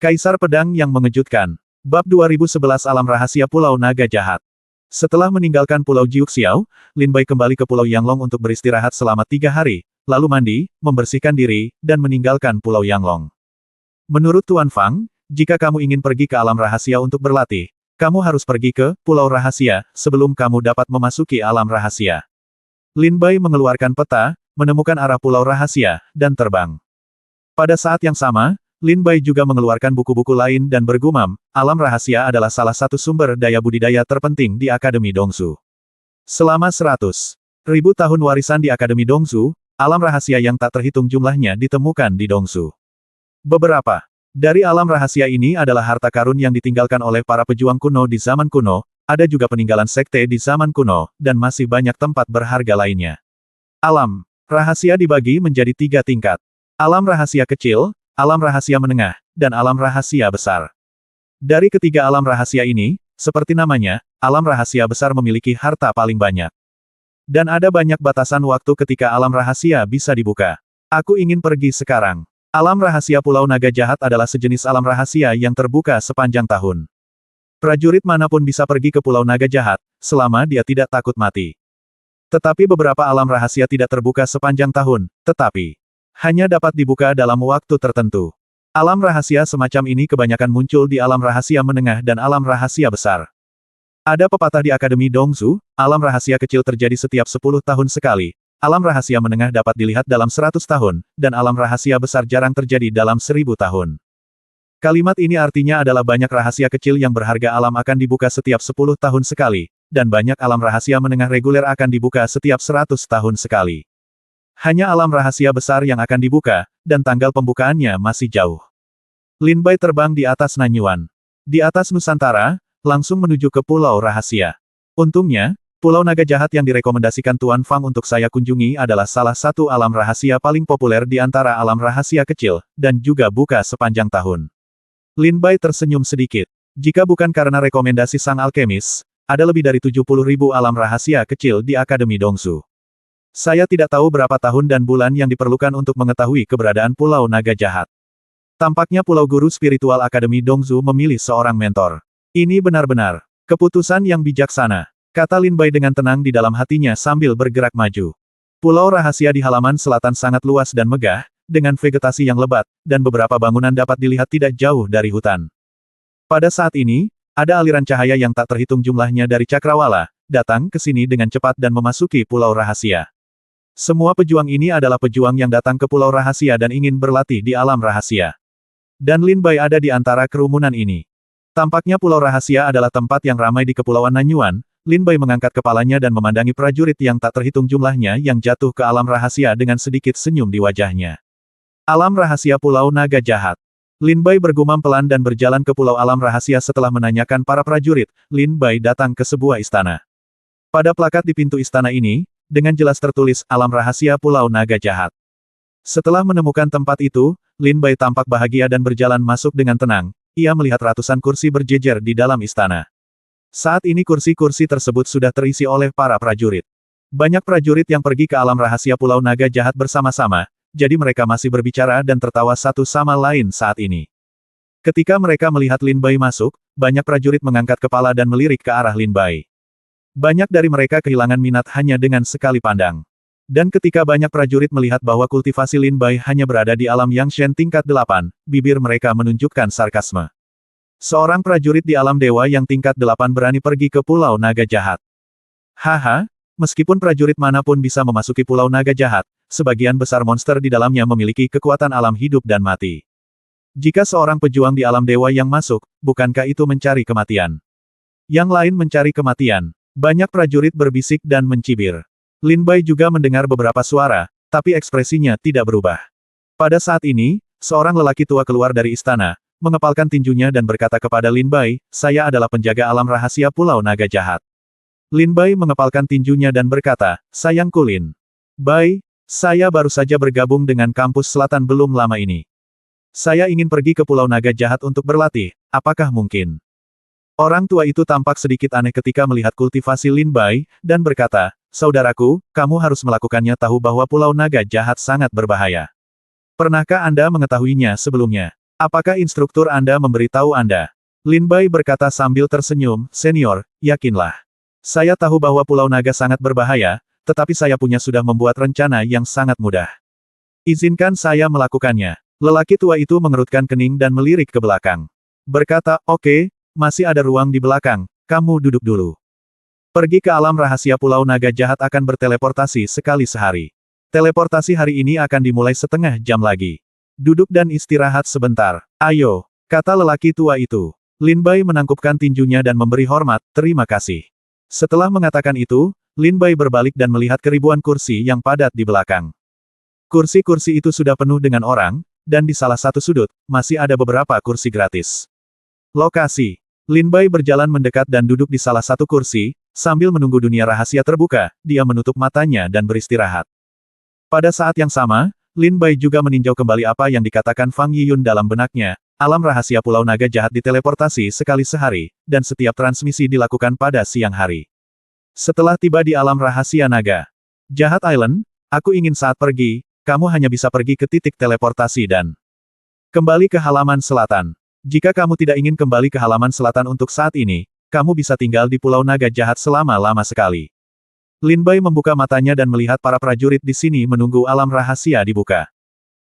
Kaisar Pedang yang Mengejutkan. Bab 2011 Alam Rahasia Pulau Naga Jahat. Setelah meninggalkan Pulau Jiuxiao, Lin Bai kembali ke Pulau Yanglong untuk beristirahat selama 3 hari, lalu mandi, membersihkan diri, dan meninggalkan Pulau Yanglong. Menurut Tuan Fang, jika kamu ingin pergi ke alam rahasia untuk berlatih, kamu harus pergi ke Pulau Rahasia sebelum kamu dapat memasuki alam rahasia. Lin Bai mengeluarkan peta, menemukan arah Pulau Rahasia, dan terbang. Pada saat yang sama, Lin Bai juga mengeluarkan buku-buku lain dan bergumam, alam rahasia adalah salah satu sumber daya budidaya terpenting di Akademi Dongsu. Selama 100.000 tahun warisan di Akademi Dongsu, alam rahasia yang tak terhitung jumlahnya ditemukan di Dongsu. Beberapa dari alam rahasia ini adalah harta karun yang ditinggalkan oleh para pejuang kuno di zaman kuno, ada juga peninggalan sekte di zaman kuno, dan masih banyak tempat berharga lainnya. Alam rahasia dibagi menjadi 3 tingkat. Alam rahasia kecil, alam rahasia menengah, dan alam rahasia besar. Dari ketiga alam rahasia ini, seperti namanya, alam rahasia besar memiliki harta paling banyak. Dan ada banyak batasan waktu ketika alam rahasia bisa dibuka. Aku ingin pergi sekarang. Alam rahasia Pulau Naga Jahat adalah sejenis alam rahasia yang terbuka sepanjang tahun. Prajurit manapun bisa pergi ke Pulau Naga Jahat, selama dia tidak takut mati. Tetapi beberapa alam rahasia tidak terbuka sepanjang tahun, tetapi hanya dapat dibuka dalam waktu tertentu. Alam rahasia semacam ini kebanyakan muncul di alam rahasia menengah dan alam rahasia besar. Ada pepatah di Akademi Dongsu, alam rahasia kecil terjadi setiap 10 tahun sekali, alam rahasia menengah dapat dilihat dalam 100 tahun, dan alam rahasia besar jarang terjadi dalam 1000 tahun. Kalimat ini artinya adalah banyak rahasia kecil yang berharga alam akan dibuka setiap 10 tahun sekali, dan banyak alam rahasia menengah reguler akan dibuka setiap 100 tahun sekali. Hanya alam rahasia besar yang akan dibuka, dan tanggal pembukaannya masih jauh. Lin Bai terbang di atas Nanyuan. Di atas Nusantara, langsung menuju ke Pulau Rahasia. Untungnya, Pulau Naga Jahat yang direkomendasikan Tuan Fang untuk saya kunjungi adalah salah satu alam rahasia paling populer di antara alam rahasia kecil, dan juga buka sepanjang tahun. Lin Bai tersenyum sedikit. Jika bukan karena rekomendasi sang alkemis, ada lebih dari 70.000 alam rahasia kecil di Akademi Dongsu. Saya tidak tahu berapa tahun dan bulan yang diperlukan untuk mengetahui keberadaan Pulau Naga Jahat. Tampaknya Pulau Guru Spiritual Akademi Dongsu memilih seorang mentor. Ini benar-benar keputusan yang bijaksana, kata Lin Bai dengan tenang di dalam hatinya sambil bergerak maju. Pulau Rahasia di halaman selatan sangat luas dan megah, dengan vegetasi yang lebat, dan beberapa bangunan dapat dilihat tidak jauh dari hutan. Pada saat ini, ada aliran cahaya yang tak terhitung jumlahnya dari Cakrawala, datang ke sini dengan cepat dan memasuki Pulau Rahasia. Semua pejuang ini adalah pejuang yang datang ke Pulau Rahasia dan ingin berlatih di alam rahasia. Dan Lin Bai ada di antara kerumunan ini. Tampaknya Pulau Rahasia adalah tempat yang ramai di Kepulauan Nanyuan. Lin Bai mengangkat kepalanya dan memandangi prajurit yang tak terhitung jumlahnya yang jatuh ke alam rahasia dengan sedikit senyum di wajahnya. Alam rahasia Pulau Naga Jahat. Lin Bai bergumam pelan dan berjalan ke Pulau Alam Rahasia setelah menanyakan para prajurit. Lin Bai datang ke sebuah istana. Pada plakat di pintu istana ini, dengan jelas tertulis Alam Rahasia Pulau Naga Jahat. Setelah menemukan tempat itu, Lin Bai tampak bahagia dan berjalan masuk dengan tenang. Ia melihat ratusan kursi berjejer di dalam istana. Saat ini kursi-kursi tersebut sudah terisi oleh para prajurit. Banyak prajurit yang pergi ke Alam Rahasia Pulau Naga Jahat bersama-sama, jadi mereka masih berbicara dan tertawa satu sama lain saat ini. Ketika mereka melihat Lin Bai masuk, banyak prajurit mengangkat kepala dan melirik ke arah Lin Bai. Banyak dari mereka kehilangan minat hanya dengan sekali pandang. Dan ketika banyak prajurit melihat bahwa kultivasi Lin Bai hanya berada di alam Yangshen tingkat 8, bibir mereka menunjukkan sarkasme. Seorang prajurit di alam dewa yang tingkat 8 berani pergi ke Pulau Naga Jahat. Haha, meskipun prajurit manapun bisa memasuki Pulau Naga Jahat, sebagian besar monster di dalamnya memiliki kekuatan alam hidup dan mati. Jika seorang pejuang di alam dewa yang masuk, bukankah itu mencari kematian? Yang lain mencari kematian. Banyak prajurit berbisik dan mencibir. Lin Bai juga mendengar beberapa suara, tapi ekspresinya tidak berubah. Pada saat ini, seorang lelaki tua keluar dari istana, mengepalkan tinjunya dan berkata kepada Lin Bai, "Saya adalah penjaga alam rahasia Pulau Naga Jahat." Lin Bai mengepalkan tinjunya dan berkata, "Sayangku Lin Bai, saya baru saja bergabung dengan kampus selatan belum lama ini. Saya ingin pergi ke Pulau Naga Jahat untuk berlatih, apakah mungkin?" Orang tua itu tampak sedikit aneh ketika melihat kultivasi Lin Bai, dan berkata, "Saudaraku, kamu harus melakukannya tahu bahwa Pulau Naga Jahat sangat berbahaya. Pernahkah Anda mengetahuinya sebelumnya?" Apakah instruktur Anda memberitahu Anda? Lin Bai berkata sambil tersenyum, senior, yakinlah. Saya tahu bahwa Pulau Naga sangat berbahaya, tetapi saya sudah membuat rencana yang sangat mudah. Izinkan saya melakukannya. Lelaki tua itu mengerutkan kening dan melirik ke belakang. Berkata, oke, masih ada ruang di belakang, kamu duduk dulu. Pergi ke alam rahasia Pulau Naga Jahat akan berteleportasi sekali sehari. Teleportasi hari ini akan dimulai setengah jam lagi. Duduk dan istirahat sebentar. Ayo, kata lelaki tua itu. Lin Bai menangkupkan tinjunya dan memberi hormat, terima kasih. Setelah mengatakan itu, Lin Bai berbalik dan melihat keribuan kursi yang padat di belakang. Kursi-kursi itu sudah penuh dengan orang, dan di salah satu sudut, masih ada beberapa kursi gratis. Lokasi. Lin Bai berjalan mendekat dan duduk di salah satu kursi, sambil menunggu dunia rahasia terbuka, dia menutup matanya dan beristirahat. Pada saat yang sama, Lin Bai juga meninjau kembali apa yang dikatakan Fang Yiyun dalam benaknya. Alam rahasia Pulau Naga Jahat diteleportasi sekali sehari, dan setiap transmisi dilakukan pada siang hari. Setelah tiba di alam rahasia Naga Jahat Island, aku ingin saat pergi, kamu hanya bisa pergi ke titik teleportasi dan kembali ke halaman selatan. Jika kamu tidak ingin kembali ke halaman selatan untuk saat ini, kamu bisa tinggal di Pulau Naga Jahat selama-lama sekali. Lin Bai membuka matanya dan melihat para prajurit di sini menunggu alam rahasia dibuka.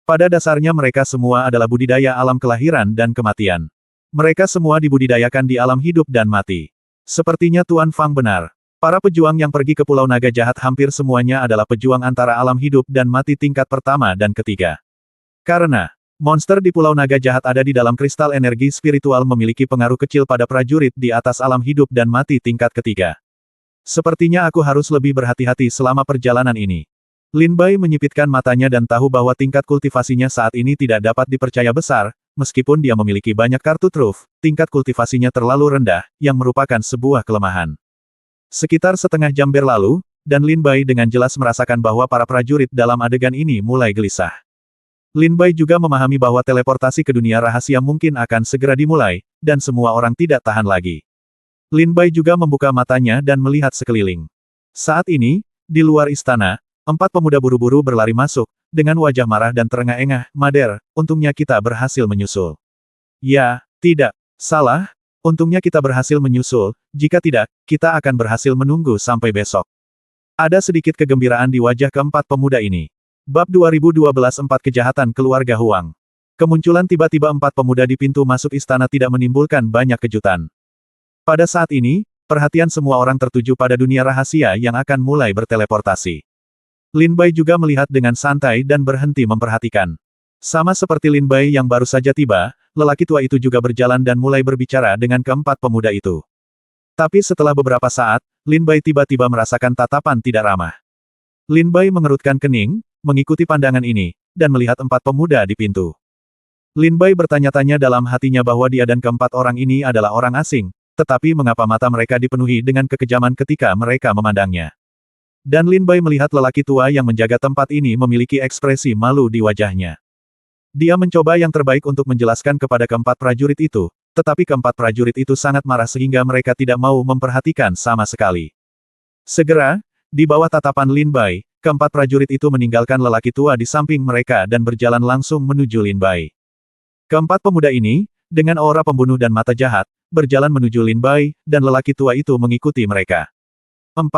Pada dasarnya mereka semua adalah budidaya alam kelahiran dan kematian. Mereka semua dibudidayakan di alam hidup dan mati. Sepertinya Tuan Fang benar. Para pejuang yang pergi ke Pulau Naga Jahat hampir semuanya adalah pejuang antara alam hidup dan mati tingkat pertama dan ketiga. Karena monster di Pulau Naga Jahat ada di dalam kristal energi spiritual memiliki pengaruh kecil pada prajurit di atas alam hidup dan mati tingkat ketiga. Sepertinya aku harus lebih berhati-hati selama perjalanan ini. Lin Bai menyipitkan matanya dan tahu bahwa tingkat kultivasinya saat ini tidak dapat dipercaya besar, meskipun dia memiliki banyak kartu truf, tingkat kultivasinya terlalu rendah, yang merupakan sebuah kelemahan. Sekitar setengah jam berlalu, dan Lin Bai dengan jelas merasakan bahwa para prajurit dalam adegan ini mulai gelisah. Lin Bai juga memahami bahwa teleportasi ke dunia rahasia mungkin akan segera dimulai, dan semua orang tidak tahan lagi. Lin Bai juga membuka matanya dan melihat sekeliling. Saat ini, di luar istana, 4 pemuda buru-buru berlari masuk, dengan wajah marah dan terengah-engah, Mader, untungnya kita berhasil menyusul. Ya, tidak. Salah, untungnya kita berhasil menyusul, jika tidak, kita akan berhasil menunggu sampai besok. Ada sedikit kegembiraan di wajah keempat pemuda ini. Bab 2012 4 Kejahatan Keluarga Huang. Kemunculan tiba-tiba 4 pemuda di pintu masuk istana tidak menimbulkan banyak kejutan. Pada saat ini, perhatian semua orang tertuju pada dunia rahasia yang akan mulai berteleportasi. Lin Bai juga melihat dengan santai dan berhenti memperhatikan. Sama seperti Lin Bai yang baru saja tiba, lelaki tua itu juga berjalan dan mulai berbicara dengan keempat pemuda itu. Tapi setelah beberapa saat, Lin Bai tiba-tiba merasakan tatapan tidak ramah. Lin Bai mengerutkan kening, mengikuti pandangan ini, dan melihat 4 pemuda di pintu. Lin Bai bertanya-tanya dalam hatinya bahwa dia dan keempat orang ini adalah orang asing, tetapi mengapa mata mereka dipenuhi dengan kekejaman ketika mereka memandangnya. Dan Lin Bai melihat lelaki tua yang menjaga tempat ini memiliki ekspresi malu di wajahnya. Dia mencoba yang terbaik untuk menjelaskan kepada keempat prajurit itu, tetapi keempat prajurit itu sangat marah sehingga mereka tidak mau memperhatikan sama sekali. Segera, di bawah tatapan Lin Bai, keempat prajurit itu meninggalkan lelaki tua di samping mereka dan berjalan langsung menuju Lin Bai. Keempat pemuda ini, dengan aura pembunuh dan mata jahat, berjalan menuju Lin Bai, dan lelaki tua itu mengikuti mereka. 4.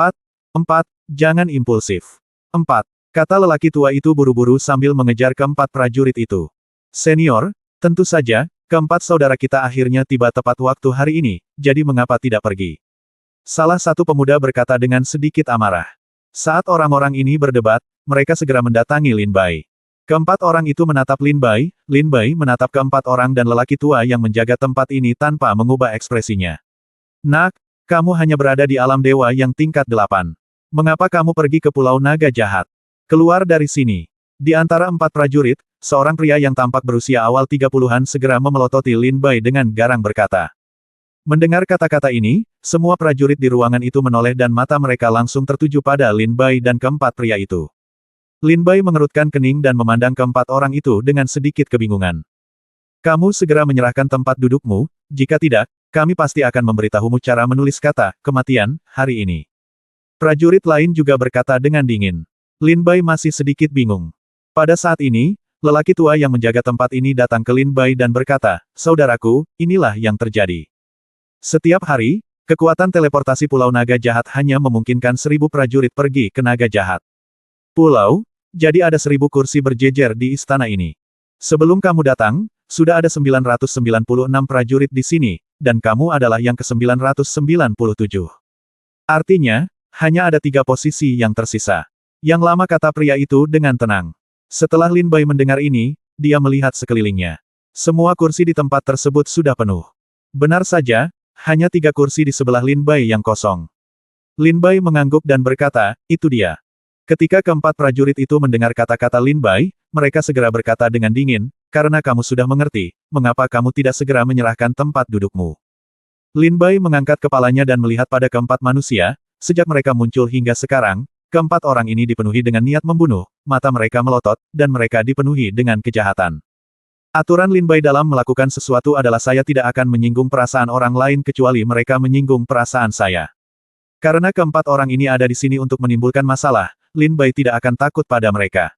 Jangan impulsif. 4. Kata lelaki tua itu buru-buru sambil mengejar keempat prajurit itu. Senior, tentu saja, keempat saudara kita akhirnya tiba tepat waktu hari ini, jadi mengapa tidak pergi? Salah satu pemuda berkata dengan sedikit amarah. Saat orang-orang ini berdebat, mereka segera mendatangi Lin Bai. Keempat orang itu menatap Lin Bai menatap keempat orang dan lelaki tua yang menjaga tempat ini tanpa mengubah ekspresinya. Nak, kamu hanya berada di alam dewa yang tingkat 8. Mengapa kamu pergi ke Pulau Naga Jahat? Keluar dari sini. Di antara 4 prajurit, seorang pria yang tampak berusia awal 30-an segera memelototi Lin Bai dengan garang berkata. Mendengar kata-kata ini, semua prajurit di ruangan itu menoleh dan mata mereka langsung tertuju pada Lin Bai dan keempat pria itu. Lin Bai mengerutkan kening dan memandang keempat orang itu dengan sedikit kebingungan. Kamu segera menyerahkan tempat dudukmu, jika tidak, kami pasti akan memberitahumu cara menulis kata, kematian, hari ini. Prajurit lain juga berkata dengan dingin. Lin Bai masih sedikit bingung. Pada saat ini, Lelaki tua yang menjaga tempat ini datang ke Lin Bai dan berkata, "Saudaraku, inilah yang terjadi. Setiap hari, kekuatan teleportasi Pulau Naga Jahat hanya memungkinkan 1.000 prajurit pergi ke Naga Jahat. Pulau, jadi ada 1.000 kursi berjejer di istana ini. Sebelum kamu datang, sudah ada 996 prajurit di sini, dan kamu adalah yang ke-997. Artinya, hanya ada 3 posisi yang tersisa." Yang lama, kata pria itu dengan tenang. Setelah Lin Bai mendengar ini, dia melihat sekelilingnya. Semua kursi di tempat tersebut sudah penuh. Benar saja, hanya 3 kursi di sebelah Lin Bai yang kosong. Lin Bai mengangguk dan berkata, "Itu dia." Ketika keempat prajurit itu mendengar kata-kata Lin Bai, mereka segera berkata dengan dingin, "Karena kamu sudah mengerti, mengapa kamu tidak segera menyerahkan tempat dudukmu?" Lin Bai mengangkat kepalanya dan melihat pada keempat manusia. Sejak mereka muncul hingga sekarang, keempat orang ini dipenuhi dengan niat membunuh, mata mereka melotot, dan mereka dipenuhi dengan kejahatan. Aturan Lin Bai dalam melakukan sesuatu adalah saya tidak akan menyinggung perasaan orang lain kecuali mereka menyinggung perasaan saya. Karena keempat orang ini ada di sini untuk menimbulkan masalah, Lin Bai tidak akan takut pada mereka.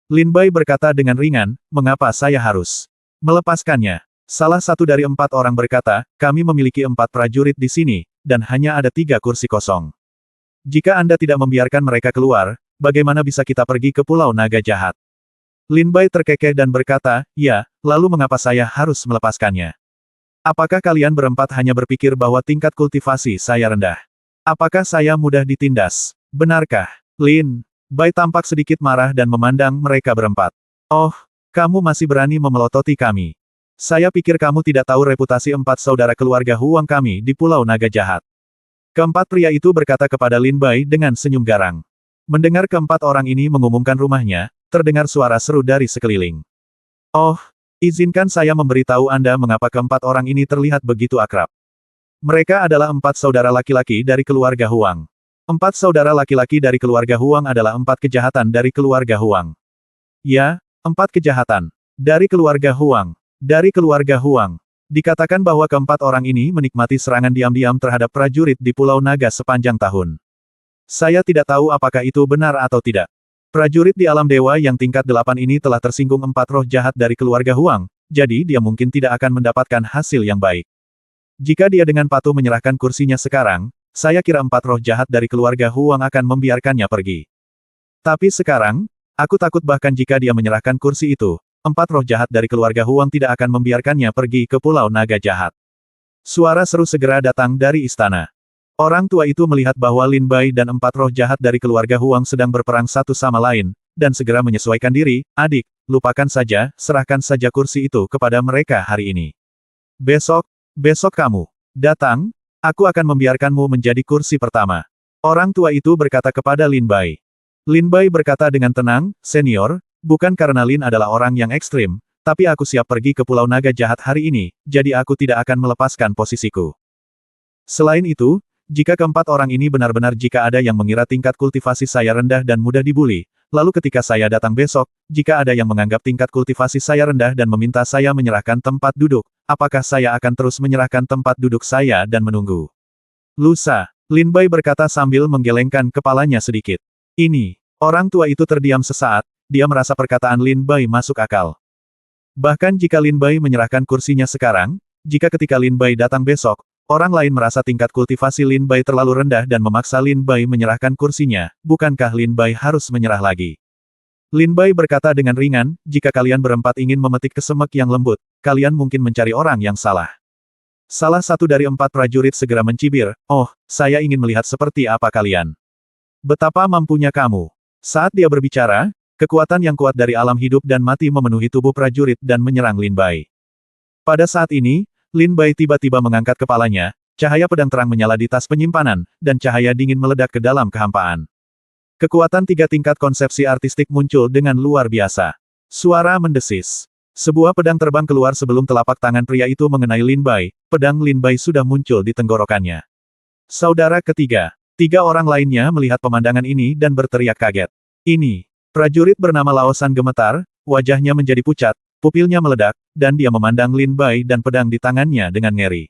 Lin Bai berkata dengan ringan, "Mengapa saya harus melepaskannya?" Salah satu dari 4 orang berkata, "Kami memiliki 4 prajurit di sini, dan hanya ada 3 kursi kosong. Jika Anda tidak membiarkan mereka keluar, bagaimana bisa kita pergi ke Pulau Naga Jahat?" Lin Bai terkekeh dan berkata, "Ya, lalu mengapa saya harus melepaskannya? Apakah kalian berempat hanya berpikir bahwa tingkat kultivasi saya rendah? Apakah saya mudah ditindas? Benarkah?" Lin Bai tampak sedikit marah dan memandang mereka berempat. "Oh, kamu masih berani memelototi kami. Saya pikir kamu tidak tahu reputasi 4 saudara keluarga Huang kami di Pulau Naga Jahat." Keempat pria itu berkata kepada Lin Bai dengan senyum garang. Mendengar keempat orang ini mengumumkan rumahnya, terdengar suara seru dari sekeliling. "Oh, izinkan saya memberitahu Anda mengapa keempat orang ini terlihat begitu akrab. Mereka adalah 4 saudara laki-laki dari keluarga Huang. 4 saudara laki-laki dari keluarga Huang adalah 4 kejahatan dari keluarga Huang. Ya, 4 kejahatan. Dari keluarga Huang. Dari keluarga Huang." Dikatakan bahwa keempat orang ini menikmati serangan diam-diam terhadap prajurit di Pulau Naga sepanjang tahun. Saya tidak tahu apakah itu benar atau tidak. Prajurit di alam dewa yang tingkat 8 ini telah tersinggung 4 roh jahat dari keluarga Huang, jadi dia mungkin tidak akan mendapatkan hasil yang baik. Jika dia dengan patuh menyerahkan kursinya sekarang, saya kira 4 roh jahat dari keluarga Huang akan membiarkannya pergi. Tapi sekarang, aku takut bahkan jika dia menyerahkan kursi itu, 4 roh jahat dari keluarga Huang tidak akan membiarkannya pergi ke Pulau Naga Jahat. Suara seru segera datang dari istana. Orang tua itu melihat bahwa Lin Bai dan 4 roh jahat dari keluarga Huang sedang berperang satu sama lain, dan segera menyesuaikan diri. "Adik, lupakan saja, serahkan saja kursi itu kepada mereka hari ini. Besok kamu datang, aku akan membiarkanmu menjadi kursi pertama." Orang tua itu berkata kepada Lin Bai. Lin Bai berkata dengan tenang, "Senior, bukan karena Lin adalah orang yang ekstrim, tapi aku siap pergi ke Pulau Naga Jahat hari ini, jadi aku tidak akan melepaskan posisiku. Selain itu, jika keempat orang ini benar-benar jika ada yang mengira tingkat kultivasi saya rendah dan mudah dibuli, lalu ketika saya datang besok, jika ada yang menganggap tingkat kultivasi saya rendah dan meminta saya menyerahkan tempat duduk, apakah saya akan terus menyerahkan tempat duduk saya dan menunggu?" "Lusa," Lin Bai berkata sambil menggelengkan kepalanya sedikit. Orang tua itu terdiam sesaat, dia merasa perkataan Lin Bai masuk akal. Bahkan jika Lin Bai menyerahkan kursinya sekarang, jika ketika Lin Bai datang besok, orang lain merasa tingkat kultivasi Lin Bai terlalu rendah dan memaksa Lin Bai menyerahkan kursinya, bukankah Lin Bai harus menyerah lagi? Lin Bai berkata dengan ringan, "Jika kalian berempat ingin memetik kesemek yang lembut, kalian mungkin mencari orang yang salah." Salah satu dari 4 prajurit segera mencibir, "Oh, saya ingin melihat seperti apa kalian. Betapa mampunya kamu." Saat dia berbicara, kekuatan yang kuat dari alam hidup dan mati memenuhi tubuh prajurit dan menyerang Lin Bai. Pada saat ini, Lin Bai tiba-tiba mengangkat kepalanya, cahaya pedang terang menyala di tas penyimpanan, dan cahaya dingin meledak ke dalam kehampaan. Kekuatan 3 tingkat konsepsi artistik muncul dengan luar biasa. Suara mendesis. Sebuah pedang terbang keluar sebelum telapak tangan pria itu mengenai Lin Bai, pedang Lin Bai sudah muncul di tenggorokannya. Saudara ketiga. 3 orang lainnya melihat pemandangan ini dan berteriak kaget. Prajurit bernama Laosan gemetar, wajahnya menjadi pucat, pupilnya meledak, dan dia memandang Lin Bai dan pedang di tangannya dengan ngeri.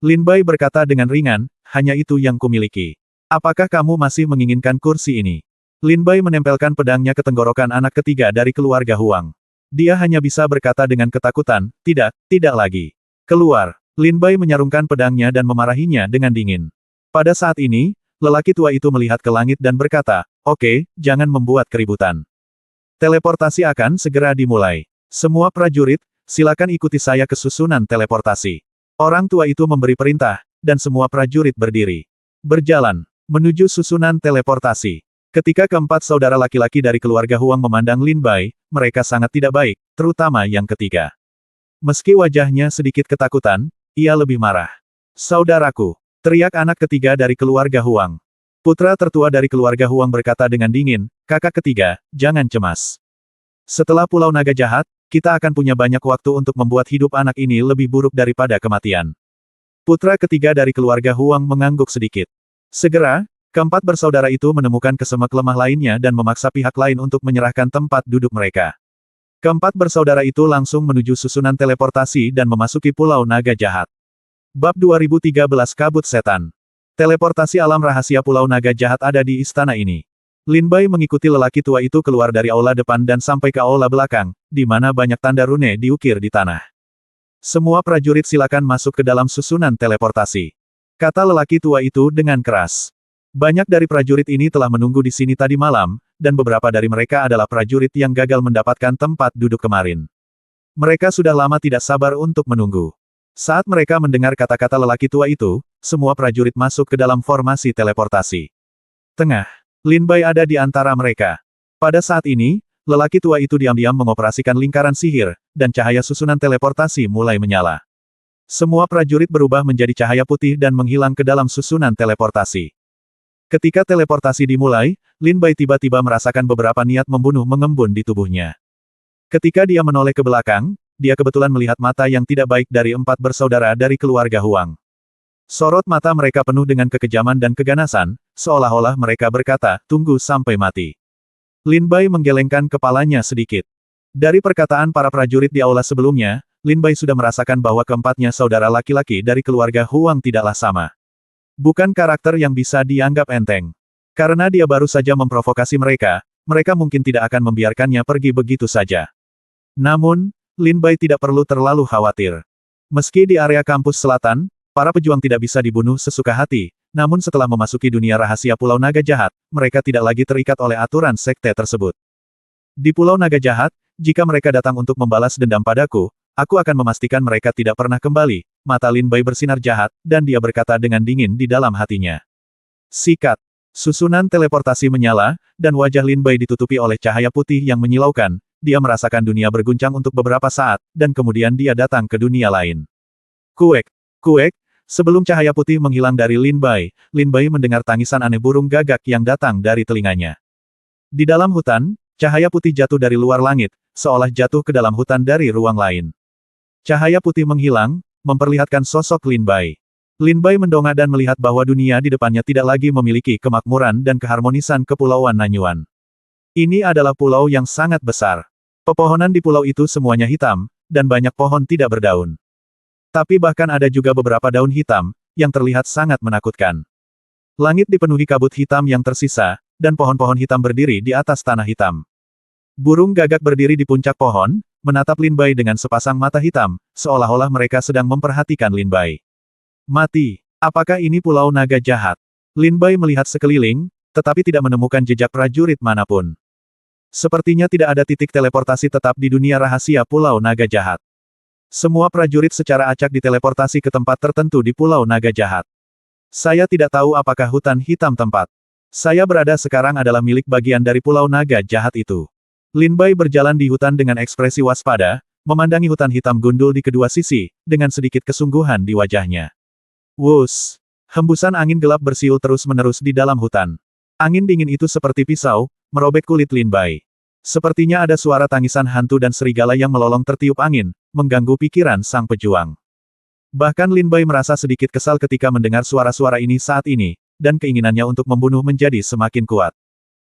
Lin Bai berkata dengan ringan, "Hanya itu yang kumiliki. Apakah kamu masih menginginkan kursi ini?" Lin Bai menempelkan pedangnya ke tenggorokan anak ketiga dari keluarga Huang. Dia hanya bisa berkata dengan ketakutan, tidak, tidak lagi. Keluar. Lin Bai menyarungkan pedangnya dan memarahinya dengan dingin. Pada saat ini, lelaki tua itu melihat ke langit dan berkata, oke, jangan membuat keributan. Teleportasi akan segera dimulai. Semua prajurit, silakan ikuti saya ke susunan teleportasi. Orang tua itu memberi perintah, dan semua prajurit berdiri. Berjalan, menuju susunan teleportasi. Ketika keempat saudara laki-laki dari keluarga Huang memandang Lin Bai, mereka sangat tidak baik, terutama yang ketiga. Meski wajahnya sedikit ketakutan, ia lebih marah. Saudaraku, teriak anak ketiga dari keluarga Huang. Putra tertua dari keluarga Huang berkata dengan dingin, kakak ketiga, jangan cemas. Setelah Pulau Naga Jahat, kita akan punya banyak waktu untuk membuat hidup anak ini lebih buruk daripada kematian. Putra ketiga dari keluarga Huang mengangguk sedikit. Segera, keempat bersaudara itu menemukan kesemek lemah lainnya dan memaksa pihak lain untuk menyerahkan tempat duduk mereka. Keempat bersaudara itu langsung menuju susunan teleportasi dan memasuki Pulau Naga Jahat. Bab 2013 Kabut Setan. Teleportasi alam rahasia Pulau Naga Jahat ada di istana ini. Lin Bai mengikuti lelaki tua itu keluar dari aula depan dan sampai ke aula belakang, di mana banyak tanda rune diukir di tanah. Semua prajurit silakan masuk ke dalam susunan teleportasi. Kata lelaki tua itu dengan keras. Banyak dari prajurit ini telah menunggu di sini tadi malam, dan beberapa dari mereka adalah prajurit yang gagal mendapatkan tempat duduk kemarin. Mereka sudah lama tidak sabar untuk menunggu. Saat mereka mendengar kata-kata lelaki tua itu, semua prajurit masuk ke dalam formasi teleportasi. Tengah. Lin Bai ada di antara mereka. Pada saat ini, lelaki tua itu diam-diam mengoperasikan lingkaran sihir, dan cahaya susunan teleportasi mulai menyala. Semua prajurit berubah menjadi cahaya putih dan menghilang ke dalam susunan teleportasi. Ketika teleportasi dimulai, Lin Bai tiba-tiba merasakan beberapa niat membunuh mengembun di tubuhnya. Ketika dia menoleh ke belakang, dia kebetulan melihat mata yang tidak baik dari empat bersaudara dari keluarga Huang. Sorot mata mereka penuh dengan kekejaman dan keganasan, seolah-olah mereka berkata, tunggu sampai mati. Lin Bai menggelengkan kepalanya sedikit. Dari perkataan para prajurit di aula sebelumnya, Lin Bai sudah merasakan bahwa keempatnya saudara laki-laki dari keluarga Huang tidaklah sama. Bukan karakter yang bisa dianggap enteng. Karena dia baru saja memprovokasi mereka, mereka mungkin tidak akan membiarkannya pergi begitu saja. Namun, Lin Bai tidak perlu terlalu khawatir. Meski di area kampus selatan, para pejuang tidak bisa dibunuh sesuka hati, namun setelah memasuki dunia rahasia Pulau Naga Jahat, mereka tidak lagi terikat oleh aturan sekte tersebut. Di Pulau Naga Jahat, jika mereka datang untuk membalas dendam padaku, aku akan memastikan mereka tidak pernah kembali. Mata Lin Bai bersinar jahat, dan dia berkata dengan dingin di dalam hatinya. Sikat. Susunan teleportasi menyala, dan wajah Lin Bai ditutupi oleh cahaya putih yang menyilaukan. Dia merasakan dunia berguncang untuk beberapa saat, dan kemudian dia datang ke dunia lain. Kuek. Kuek. Sebelum cahaya putih menghilang dari Lin Bai mendengar tangisan aneh burung gagak yang datang dari telinganya. Di dalam hutan, cahaya putih jatuh dari luar langit, seolah jatuh ke dalam hutan dari ruang lain. Cahaya putih menghilang, memperlihatkan sosok Lin Bai. Lin Bai mendongak dan melihat bahwa dunia di depannya tidak lagi memiliki kemakmuran dan keharmonisan kepulauan Nanyuan. Ini adalah pulau yang sangat besar. Pepohonan di pulau itu semuanya hitam, dan banyak pohon tidak berdaun. Tapi bahkan ada juga beberapa daun hitam, yang terlihat sangat menakutkan. Langit dipenuhi kabut hitam yang tersisa, dan pohon-pohon hitam berdiri di atas tanah hitam. Burung gagak berdiri di puncak pohon, menatap Lin Bai dengan sepasang mata hitam, seolah-olah mereka sedang memperhatikan Lin Bai. Mati. Apakah ini Pulau Naga Jahat? Lin Bai melihat sekeliling, tetapi tidak menemukan jejak prajurit manapun. Sepertinya tidak ada titik teleportasi tetap di dunia rahasia Pulau Naga Jahat. Semua prajurit secara acak diteleportasi ke tempat tertentu di Pulau Naga Jahat. Saya tidak tahu apakah hutan hitam tempat saya berada sekarang adalah milik bagian dari Pulau Naga Jahat itu. Lin Bai berjalan di hutan dengan ekspresi waspada, memandangi hutan hitam gundul di kedua sisi, dengan sedikit kesungguhan di wajahnya. Wus! Hembusan angin gelap bersiul terus-menerus di dalam hutan. Angin dingin itu seperti pisau, merobek kulit Lin Bai. Sepertinya ada suara tangisan hantu dan serigala yang melolong tertiup angin, mengganggu pikiran sang pejuang. Bahkan Lin Bai merasa sedikit kesal ketika mendengar suara-suara ini saat ini, dan keinginannya untuk membunuh menjadi semakin kuat.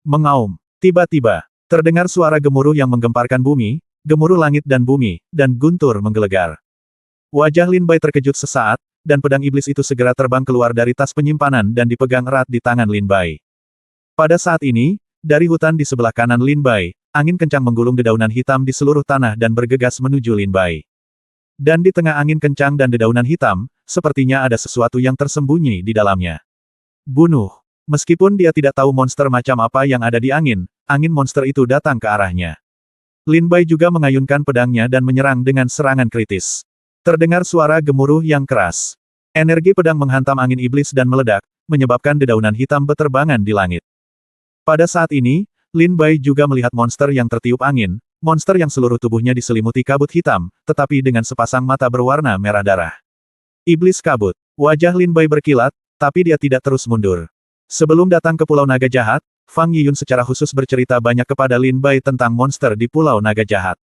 Mengaum. Tiba-tiba, terdengar suara gemuruh yang menggemparkan bumi, gemuruh langit dan bumi, dan guntur menggelegar. Wajah Lin Bai terkejut sesaat, dan pedang iblis itu segera terbang keluar dari tas penyimpanan dan dipegang erat di tangan Lin Bai. Pada saat ini, dari hutan di sebelah kanan Lin Bai, angin kencang menggulung dedaunan hitam di seluruh tanah dan bergegas menuju Lin Bai. Dan di tengah angin kencang dan dedaunan hitam, sepertinya ada sesuatu yang tersembunyi di dalamnya. Bunuh. Meskipun dia tidak tahu monster macam apa yang ada di angin monster itu datang ke arahnya. Lin Bai juga mengayunkan pedangnya dan menyerang dengan serangan kritis. Terdengar suara gemuruh yang keras. Energi pedang menghantam angin iblis dan meledak, menyebabkan dedaunan hitam beterbangan di langit. Pada saat ini, Lin Bai juga melihat monster yang tertiup angin, monster yang seluruh tubuhnya diselimuti kabut hitam, tetapi dengan sepasang mata berwarna merah darah. Iblis kabut. Wajah Lin Bai berkilat, tapi dia tidak terus mundur. Sebelum datang ke Pulau Naga Jahat, Fang Yiyun secara khusus bercerita banyak kepada Lin Bai tentang monster di Pulau Naga Jahat.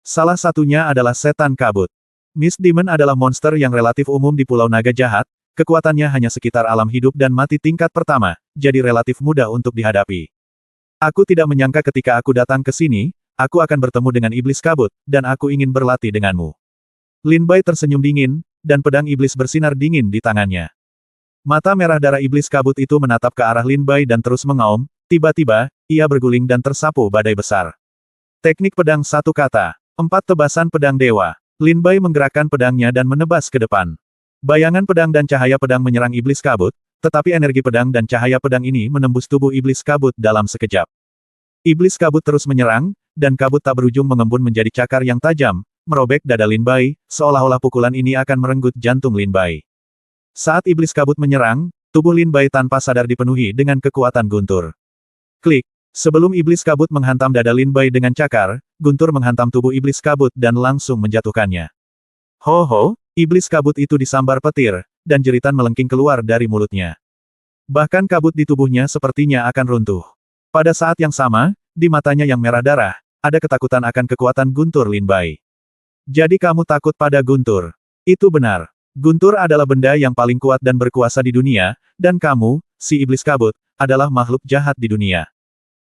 Salah satunya adalah setan kabut. Mist Demon adalah monster yang relatif umum di Pulau Naga Jahat, kekuatannya hanya sekitar alam hidup dan mati tingkat pertama, jadi relatif mudah untuk dihadapi. Aku tidak menyangka ketika aku datang ke sini, aku akan bertemu dengan iblis kabut, dan aku ingin berlatih denganmu. Lin Bai tersenyum dingin, dan pedang iblis bersinar dingin di tangannya. Mata merah darah iblis kabut itu menatap ke arah Lin Bai dan terus mengaum, tiba-tiba, ia berguling dan tersapu badai besar. Teknik pedang satu kata. 4 tebasan pedang dewa. Lin Bai menggerakkan pedangnya dan menebas ke depan. Bayangan pedang dan cahaya pedang menyerang iblis kabut, tetapi energi pedang dan cahaya pedang ini menembus tubuh iblis kabut dalam sekejap. Iblis kabut terus menyerang, dan kabut tak berujung mengembun menjadi cakar yang tajam, merobek dada Lin Bai, seolah-olah pukulan ini akan merenggut jantung Lin Bai. Saat iblis kabut menyerang, tubuh Lin Bai tanpa sadar dipenuhi dengan kekuatan guntur. Klik. Sebelum iblis kabut menghantam dada Lin Bai dengan cakar, guntur menghantam tubuh iblis kabut dan langsung menjatuhkannya. Ho, iblis kabut itu disambar petir, dan jeritan melengking keluar dari mulutnya. Bahkan kabut di tubuhnya sepertinya akan runtuh. Pada saat yang sama, di matanya yang merah darah, ada ketakutan akan kekuatan guntur Lin Bai. Jadi kamu takut pada guntur? Itu benar. Guntur adalah benda yang paling kuat dan berkuasa di dunia, dan kamu, si iblis kabut, adalah makhluk jahat di dunia.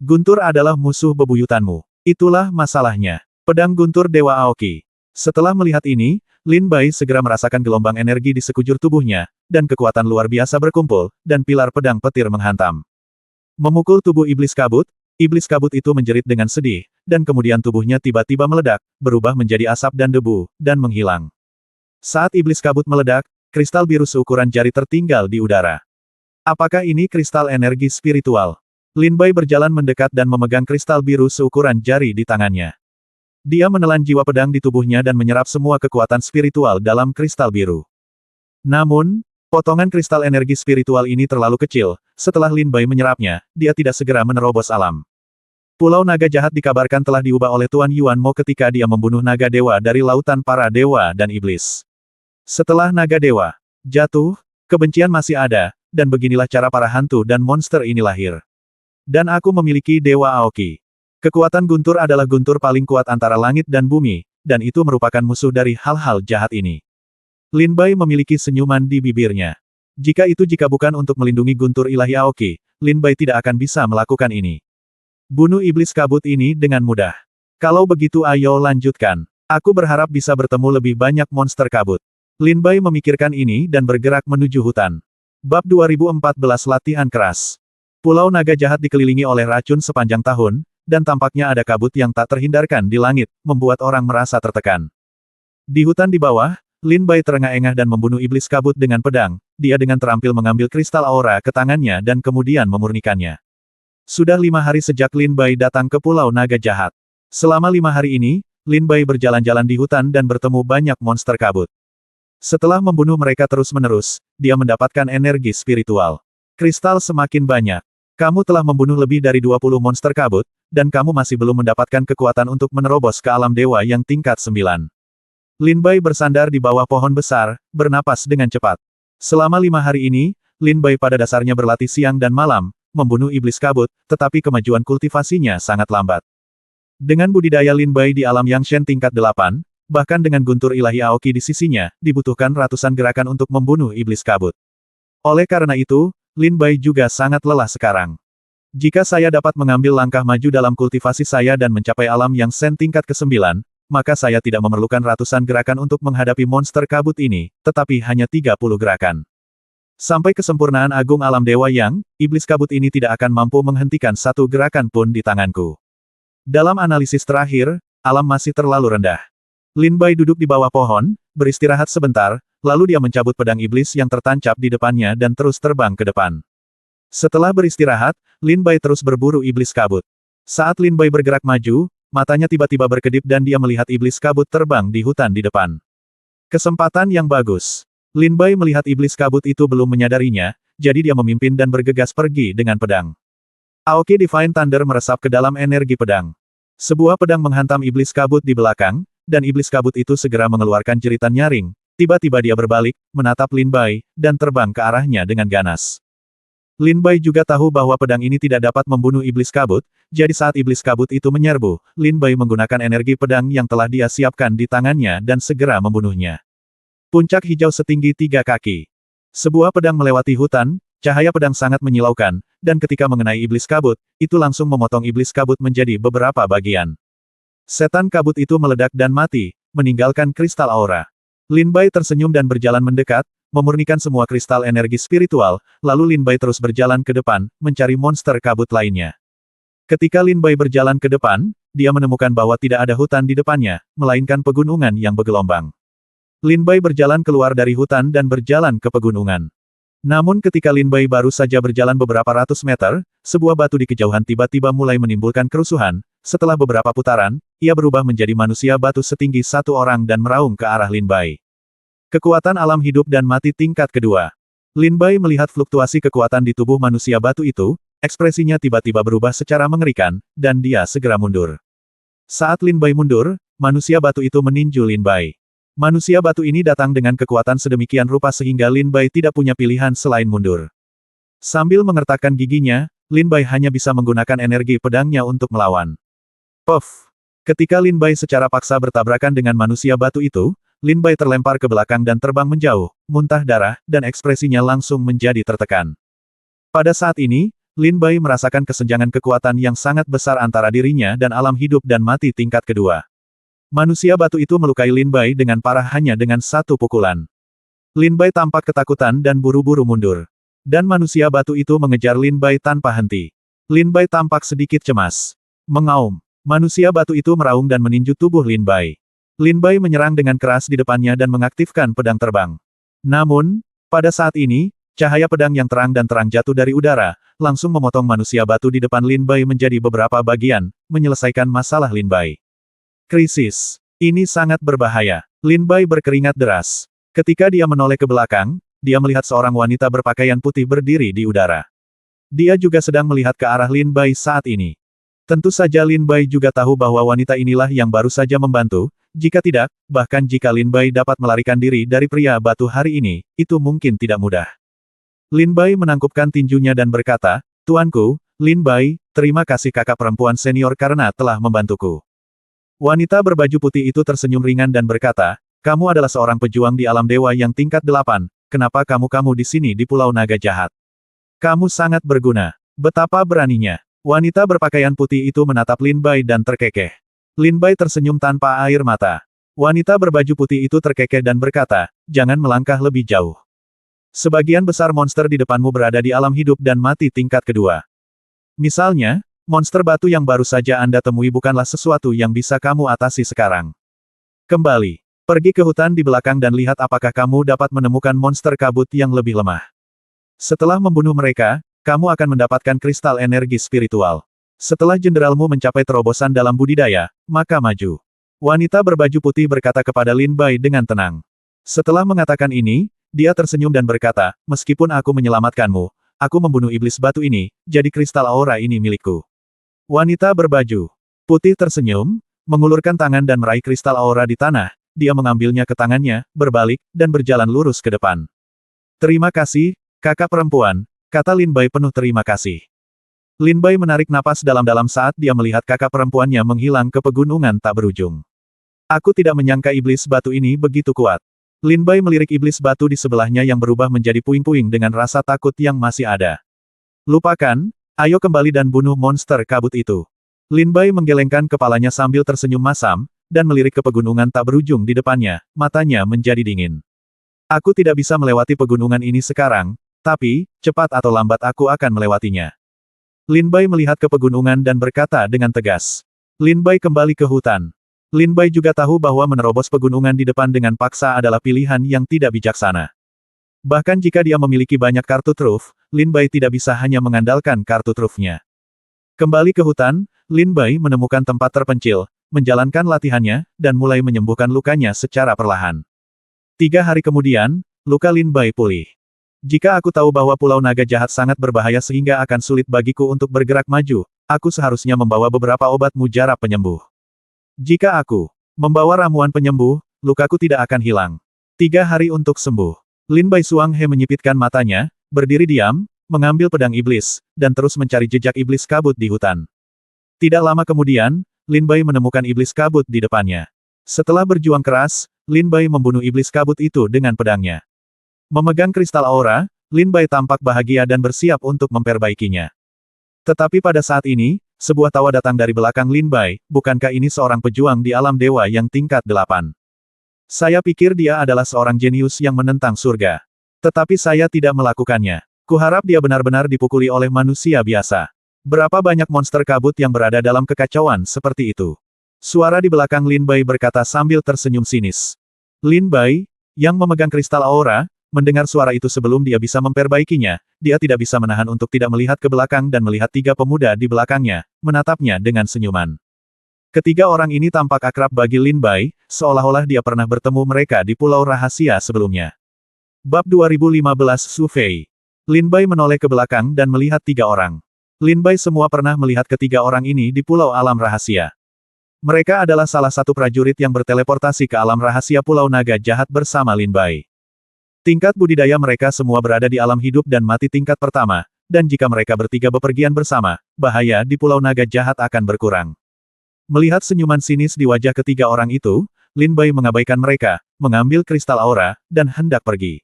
Guntur adalah musuh bebuyutanmu. Itulah masalahnya. Pedang guntur Dewa Aoki. Setelah melihat ini, Lin Bai segera merasakan gelombang energi di sekujur tubuhnya, dan kekuatan luar biasa berkumpul, dan pilar pedang petir menghantam. Memukul tubuh iblis kabut itu menjerit dengan sedih, dan kemudian tubuhnya tiba-tiba meledak, berubah menjadi asap dan debu, dan menghilang. Saat iblis kabut meledak, kristal biru seukuran jari tertinggal di udara. Apakah ini kristal energi spiritual? Lin Bai berjalan mendekat dan memegang kristal biru seukuran jari di tangannya. Dia menelan jiwa pedang di tubuhnya dan menyerap semua kekuatan spiritual dalam kristal biru. Namun, potongan kristal energi spiritual ini terlalu kecil, setelah Lin Bai menyerapnya, dia tidak segera menerobos alam. Pulau Naga Jahat dikabarkan telah diubah oleh Tuan Yuan Mo ketika dia membunuh naga dewa dari lautan para dewa dan iblis. Setelah naga dewa jatuh, kebencian masih ada, dan beginilah cara para hantu dan monster ini lahir. Dan aku memiliki Dewa Aoki. Kekuatan guntur adalah guntur paling kuat antara langit dan bumi, dan itu merupakan musuh dari hal-hal jahat ini. Lin Bai memiliki senyuman di bibirnya. Jika bukan untuk melindungi guntur ilahi Aoki, Lin Bai tidak akan bisa melakukan ini. Bunuh iblis kabut ini dengan mudah. Kalau begitu ayo lanjutkan. Aku berharap bisa bertemu lebih banyak monster kabut. Lin Bai memikirkan ini dan bergerak menuju hutan. Bab 2014 Latihan Keras. Pulau Naga Jahat dikelilingi oleh racun sepanjang tahun, dan tampaknya ada kabut yang tak terhindarkan di langit, membuat orang merasa tertekan. Di hutan di bawah, Lin Bai terengah-engah dan membunuh iblis kabut dengan pedang, dia dengan terampil mengambil kristal aura ke tangannya dan kemudian memurnikannya. Sudah 5 hari sejak Lin Bai datang ke Pulau Naga Jahat. Selama 5 hari ini, Lin Bai berjalan-jalan di hutan dan bertemu banyak monster kabut. Setelah membunuh mereka terus-menerus, dia mendapatkan energi spiritual. Kristal semakin banyak. Kamu telah membunuh lebih dari 20 monster kabut, dan kamu masih belum mendapatkan kekuatan untuk menerobos ke alam dewa yang tingkat 9. Lin Bai bersandar di bawah pohon besar, bernapas dengan cepat. Selama 5 hari ini, Lin Bai pada dasarnya berlatih siang dan malam, membunuh iblis kabut, tetapi kemajuan kultivasinya sangat lambat. Dengan budidaya Lin Bai di alam Yangshen tingkat 8, bahkan dengan guntur ilahi Aoki di sisinya, dibutuhkan ratusan gerakan untuk membunuh iblis kabut. Oleh karena itu, Lin Bai juga sangat lelah sekarang. Jika saya dapat mengambil langkah maju dalam kultivasi saya dan mencapai alam yang Sen tingkat ke-9, maka saya tidak memerlukan ratusan gerakan untuk menghadapi monster kabut ini, tetapi hanya 30 gerakan. Sampai kesempurnaan agung alam dewa yang, iblis kabut ini tidak akan mampu menghentikan satu gerakan pun di tanganku. Dalam analisis terakhir, alam masih terlalu rendah. Lin Bai duduk di bawah pohon, beristirahat sebentar, lalu dia mencabut pedang iblis yang tertancap di depannya dan terus terbang ke depan. Setelah beristirahat, Lin Bai terus berburu iblis kabut. Saat Lin Bai bergerak maju, matanya tiba-tiba berkedip dan dia melihat iblis kabut terbang di hutan di depan. Kesempatan yang bagus. Lin Bai melihat iblis kabut itu belum menyadarinya, jadi dia memimpin dan bergegas pergi dengan pedang. Aoki Divine Thunder meresap ke dalam energi pedang. Sebuah pedang menghantam iblis kabut di belakang, dan iblis kabut itu segera mengeluarkan jeritan nyaring. Tiba-tiba dia berbalik, menatap Lin Bai, dan terbang ke arahnya dengan ganas. Lin Bai juga tahu bahwa pedang ini tidak dapat membunuh iblis kabut, jadi saat iblis kabut itu menyerbu, Lin Bai menggunakan energi pedang yang telah dia siapkan di tangannya dan segera membunuhnya. Puncak hijau setinggi 3 kaki. Sebuah pedang melewati hutan, cahaya pedang sangat menyilaukan, dan ketika mengenai iblis kabut, itu langsung memotong iblis kabut menjadi beberapa bagian. Setan kabut itu meledak dan mati, meninggalkan kristal aura. Lin Bai tersenyum dan berjalan mendekat, memurnikan semua kristal energi spiritual, lalu Lin Bai terus berjalan ke depan, mencari monster kabut lainnya. Ketika Lin Bai berjalan ke depan, dia menemukan bahwa tidak ada hutan di depannya, melainkan pegunungan yang bergelombang. Lin Bai berjalan keluar dari hutan dan berjalan ke pegunungan. Namun ketika Lin Bai baru saja berjalan beberapa ratus meter, sebuah batu di kejauhan tiba-tiba mulai menimbulkan kerusuhan. Setelah beberapa putaran, ia berubah menjadi manusia batu setinggi 1 orang dan meraung ke arah Lin Bai. Kekuatan alam hidup dan mati tingkat kedua. Lin Bai melihat fluktuasi kekuatan di tubuh manusia batu itu, ekspresinya tiba-tiba berubah secara mengerikan, dan dia segera mundur. Saat Lin Bai mundur, manusia batu itu meninju Lin Bai. Manusia batu ini datang dengan kekuatan sedemikian rupa sehingga Lin Bai tidak punya pilihan selain mundur. Sambil mengertakkan giginya, Lin Bai hanya bisa menggunakan energi pedangnya untuk melawan. Puff! Ketika Lin Bai secara paksa bertabrakan dengan manusia batu itu, Lin Bai terlempar ke belakang dan terbang menjauh, muntah darah, dan ekspresinya langsung menjadi tertekan. Pada saat ini, Lin Bai merasakan kesenjangan kekuatan yang sangat besar antara dirinya dan alam hidup dan mati tingkat kedua. Manusia batu itu melukai Lin Bai dengan parah hanya dengan 1 pukulan. Lin Bai tampak ketakutan dan buru-buru mundur. Dan manusia batu itu mengejar Lin Bai tanpa henti. Lin Bai tampak sedikit cemas. Mengaum. Manusia batu itu meraung dan meninju tubuh Lin Bai. Lin Bai menyerang dengan keras di depannya dan mengaktifkan pedang terbang. Namun, pada saat ini, cahaya pedang yang terang dan terang jatuh dari udara, langsung memotong manusia batu di depan Lin Bai menjadi beberapa bagian, menyelesaikan masalah Lin Bai. Krisis. Ini sangat berbahaya. Lin Bai berkeringat deras. Ketika dia menoleh ke belakang, dia melihat seorang wanita berpakaian putih berdiri di udara. Dia juga sedang melihat ke arah Lin Bai saat ini. Tentu saja Lin Bai juga tahu bahwa wanita inilah yang baru saja membantu, jika tidak, bahkan jika Lin Bai dapat melarikan diri dari pria batu hari ini, itu mungkin tidak mudah. Lin Bai menangkupkan tinjunya dan berkata, "Tuanku, Lin Bai, terima kasih kakak perempuan senior karena telah membantuku." Wanita berbaju putih itu tersenyum ringan dan berkata, "Kamu adalah seorang pejuang di alam dewa yang tingkat 8, kenapa kamu di sini di Pulau Naga Jahat? Kamu sangat berguna. Betapa beraninya." Wanita berpakaian putih itu menatap Lin Bai dan terkekeh. Lin Bai tersenyum tanpa air mata. Wanita berbaju putih itu terkekeh dan berkata, "Jangan melangkah lebih jauh. Sebagian besar monster di depanmu berada di alam hidup dan mati tingkat kedua. Misalnya, monster batu yang baru saja Anda temui bukanlah sesuatu yang bisa kamu atasi sekarang. Kembali. Pergi ke hutan di belakang dan lihat apakah kamu dapat menemukan monster kabut yang lebih lemah. Setelah membunuh mereka, kamu akan mendapatkan kristal energi spiritual. Setelah jenderalmu mencapai terobosan dalam budidaya, maka maju." Wanita berbaju putih berkata kepada Lin Bai dengan tenang. Setelah mengatakan ini, dia tersenyum dan berkata, "Meskipun aku menyelamatkanmu, aku membunuh iblis batu ini, jadi kristal aura ini milikku." Wanita berbaju putih tersenyum, mengulurkan tangan dan meraih kristal aura di tanah, dia mengambilnya ke tangannya, berbalik, dan berjalan lurus ke depan. "Terima kasih, kakak perempuan," kata Lin Bai penuh terima kasih. Lin Bai menarik napas dalam-dalam saat dia melihat kakak perempuannya menghilang ke pegunungan tak berujung. "Aku tidak menyangka iblis batu ini begitu kuat." Lin Bai melirik iblis batu di sebelahnya yang berubah menjadi puing-puing dengan rasa takut yang masih ada. "Lupakan, ayo kembali dan bunuh monster kabut itu." Lin Bai menggelengkan kepalanya sambil tersenyum masam, dan melirik ke pegunungan tak berujung di depannya, matanya menjadi dingin. "Aku tidak bisa melewati pegunungan ini sekarang, tapi, cepat atau lambat aku akan melewatinya." Lin Bai melihat ke pegunungan dan berkata dengan tegas. Lin Bai kembali ke hutan. Lin Bai juga tahu bahwa menerobos pegunungan di depan dengan paksa adalah pilihan yang tidak bijaksana. Bahkan jika dia memiliki banyak kartu truf, Lin Bai tidak bisa hanya mengandalkan kartu trufnya. Kembali ke hutan, Lin Bai menemukan tempat terpencil, menjalankan latihannya, dan mulai menyembuhkan lukanya secara perlahan. 3 hari kemudian, luka Lin Bai pulih. Jika aku tahu bahwa Pulau Naga Jahat sangat berbahaya sehingga akan sulit bagiku untuk bergerak maju, aku seharusnya membawa beberapa obat mujarab penyembuh. Jika aku membawa ramuan penyembuh, lukaku tidak akan hilang. 3 hari untuk sembuh. Lin Bai Xuanghe menyipitkan matanya, berdiri diam, mengambil pedang iblis, dan terus mencari jejak iblis kabut di hutan. Tidak lama kemudian, Lin Bai menemukan iblis kabut di depannya. Setelah berjuang keras, Lin Bai membunuh iblis kabut itu dengan pedangnya. Memegang kristal aura, Lin Bai tampak bahagia dan bersiap untuk memperbaikinya. Tetapi pada saat ini, sebuah tawa datang dari belakang Lin Bai, bukankah ini seorang pejuang di alam dewa yang tingkat 8? Saya pikir dia adalah seorang jenius yang menentang surga. Tetapi saya tidak melakukannya. Kuharap dia benar-benar dipukuli oleh manusia biasa. Berapa banyak monster kabut yang berada dalam kekacauan seperti itu? Suara di belakang Lin Bai berkata sambil tersenyum sinis. Lin Bai, yang memegang kristal aura, mendengar suara itu sebelum dia bisa memperbaikinya, dia tidak bisa menahan untuk tidak melihat ke belakang dan melihat 3 pemuda di belakangnya, menatapnya dengan senyuman. Ketiga orang ini tampak akrab bagi Lin Bai, seolah-olah dia pernah bertemu mereka di Pulau Rahasia sebelumnya. Bab 2015 Su Fei. Lin Bai menoleh ke belakang dan melihat 3 orang. Lin Bai semua pernah melihat ketiga orang ini di Pulau Alam Rahasia. Mereka adalah salah satu prajurit yang berteleportasi ke alam rahasia Pulau Naga Jahat bersama Lin Bai. Tingkat budidaya mereka semua berada di alam hidup dan mati tingkat pertama, dan jika mereka bertiga bepergian bersama, bahaya di Pulau Naga Jahat akan berkurang. Melihat senyuman sinis di wajah ketiga orang itu, Lin Bai mengabaikan mereka, mengambil kristal aura, dan hendak pergi.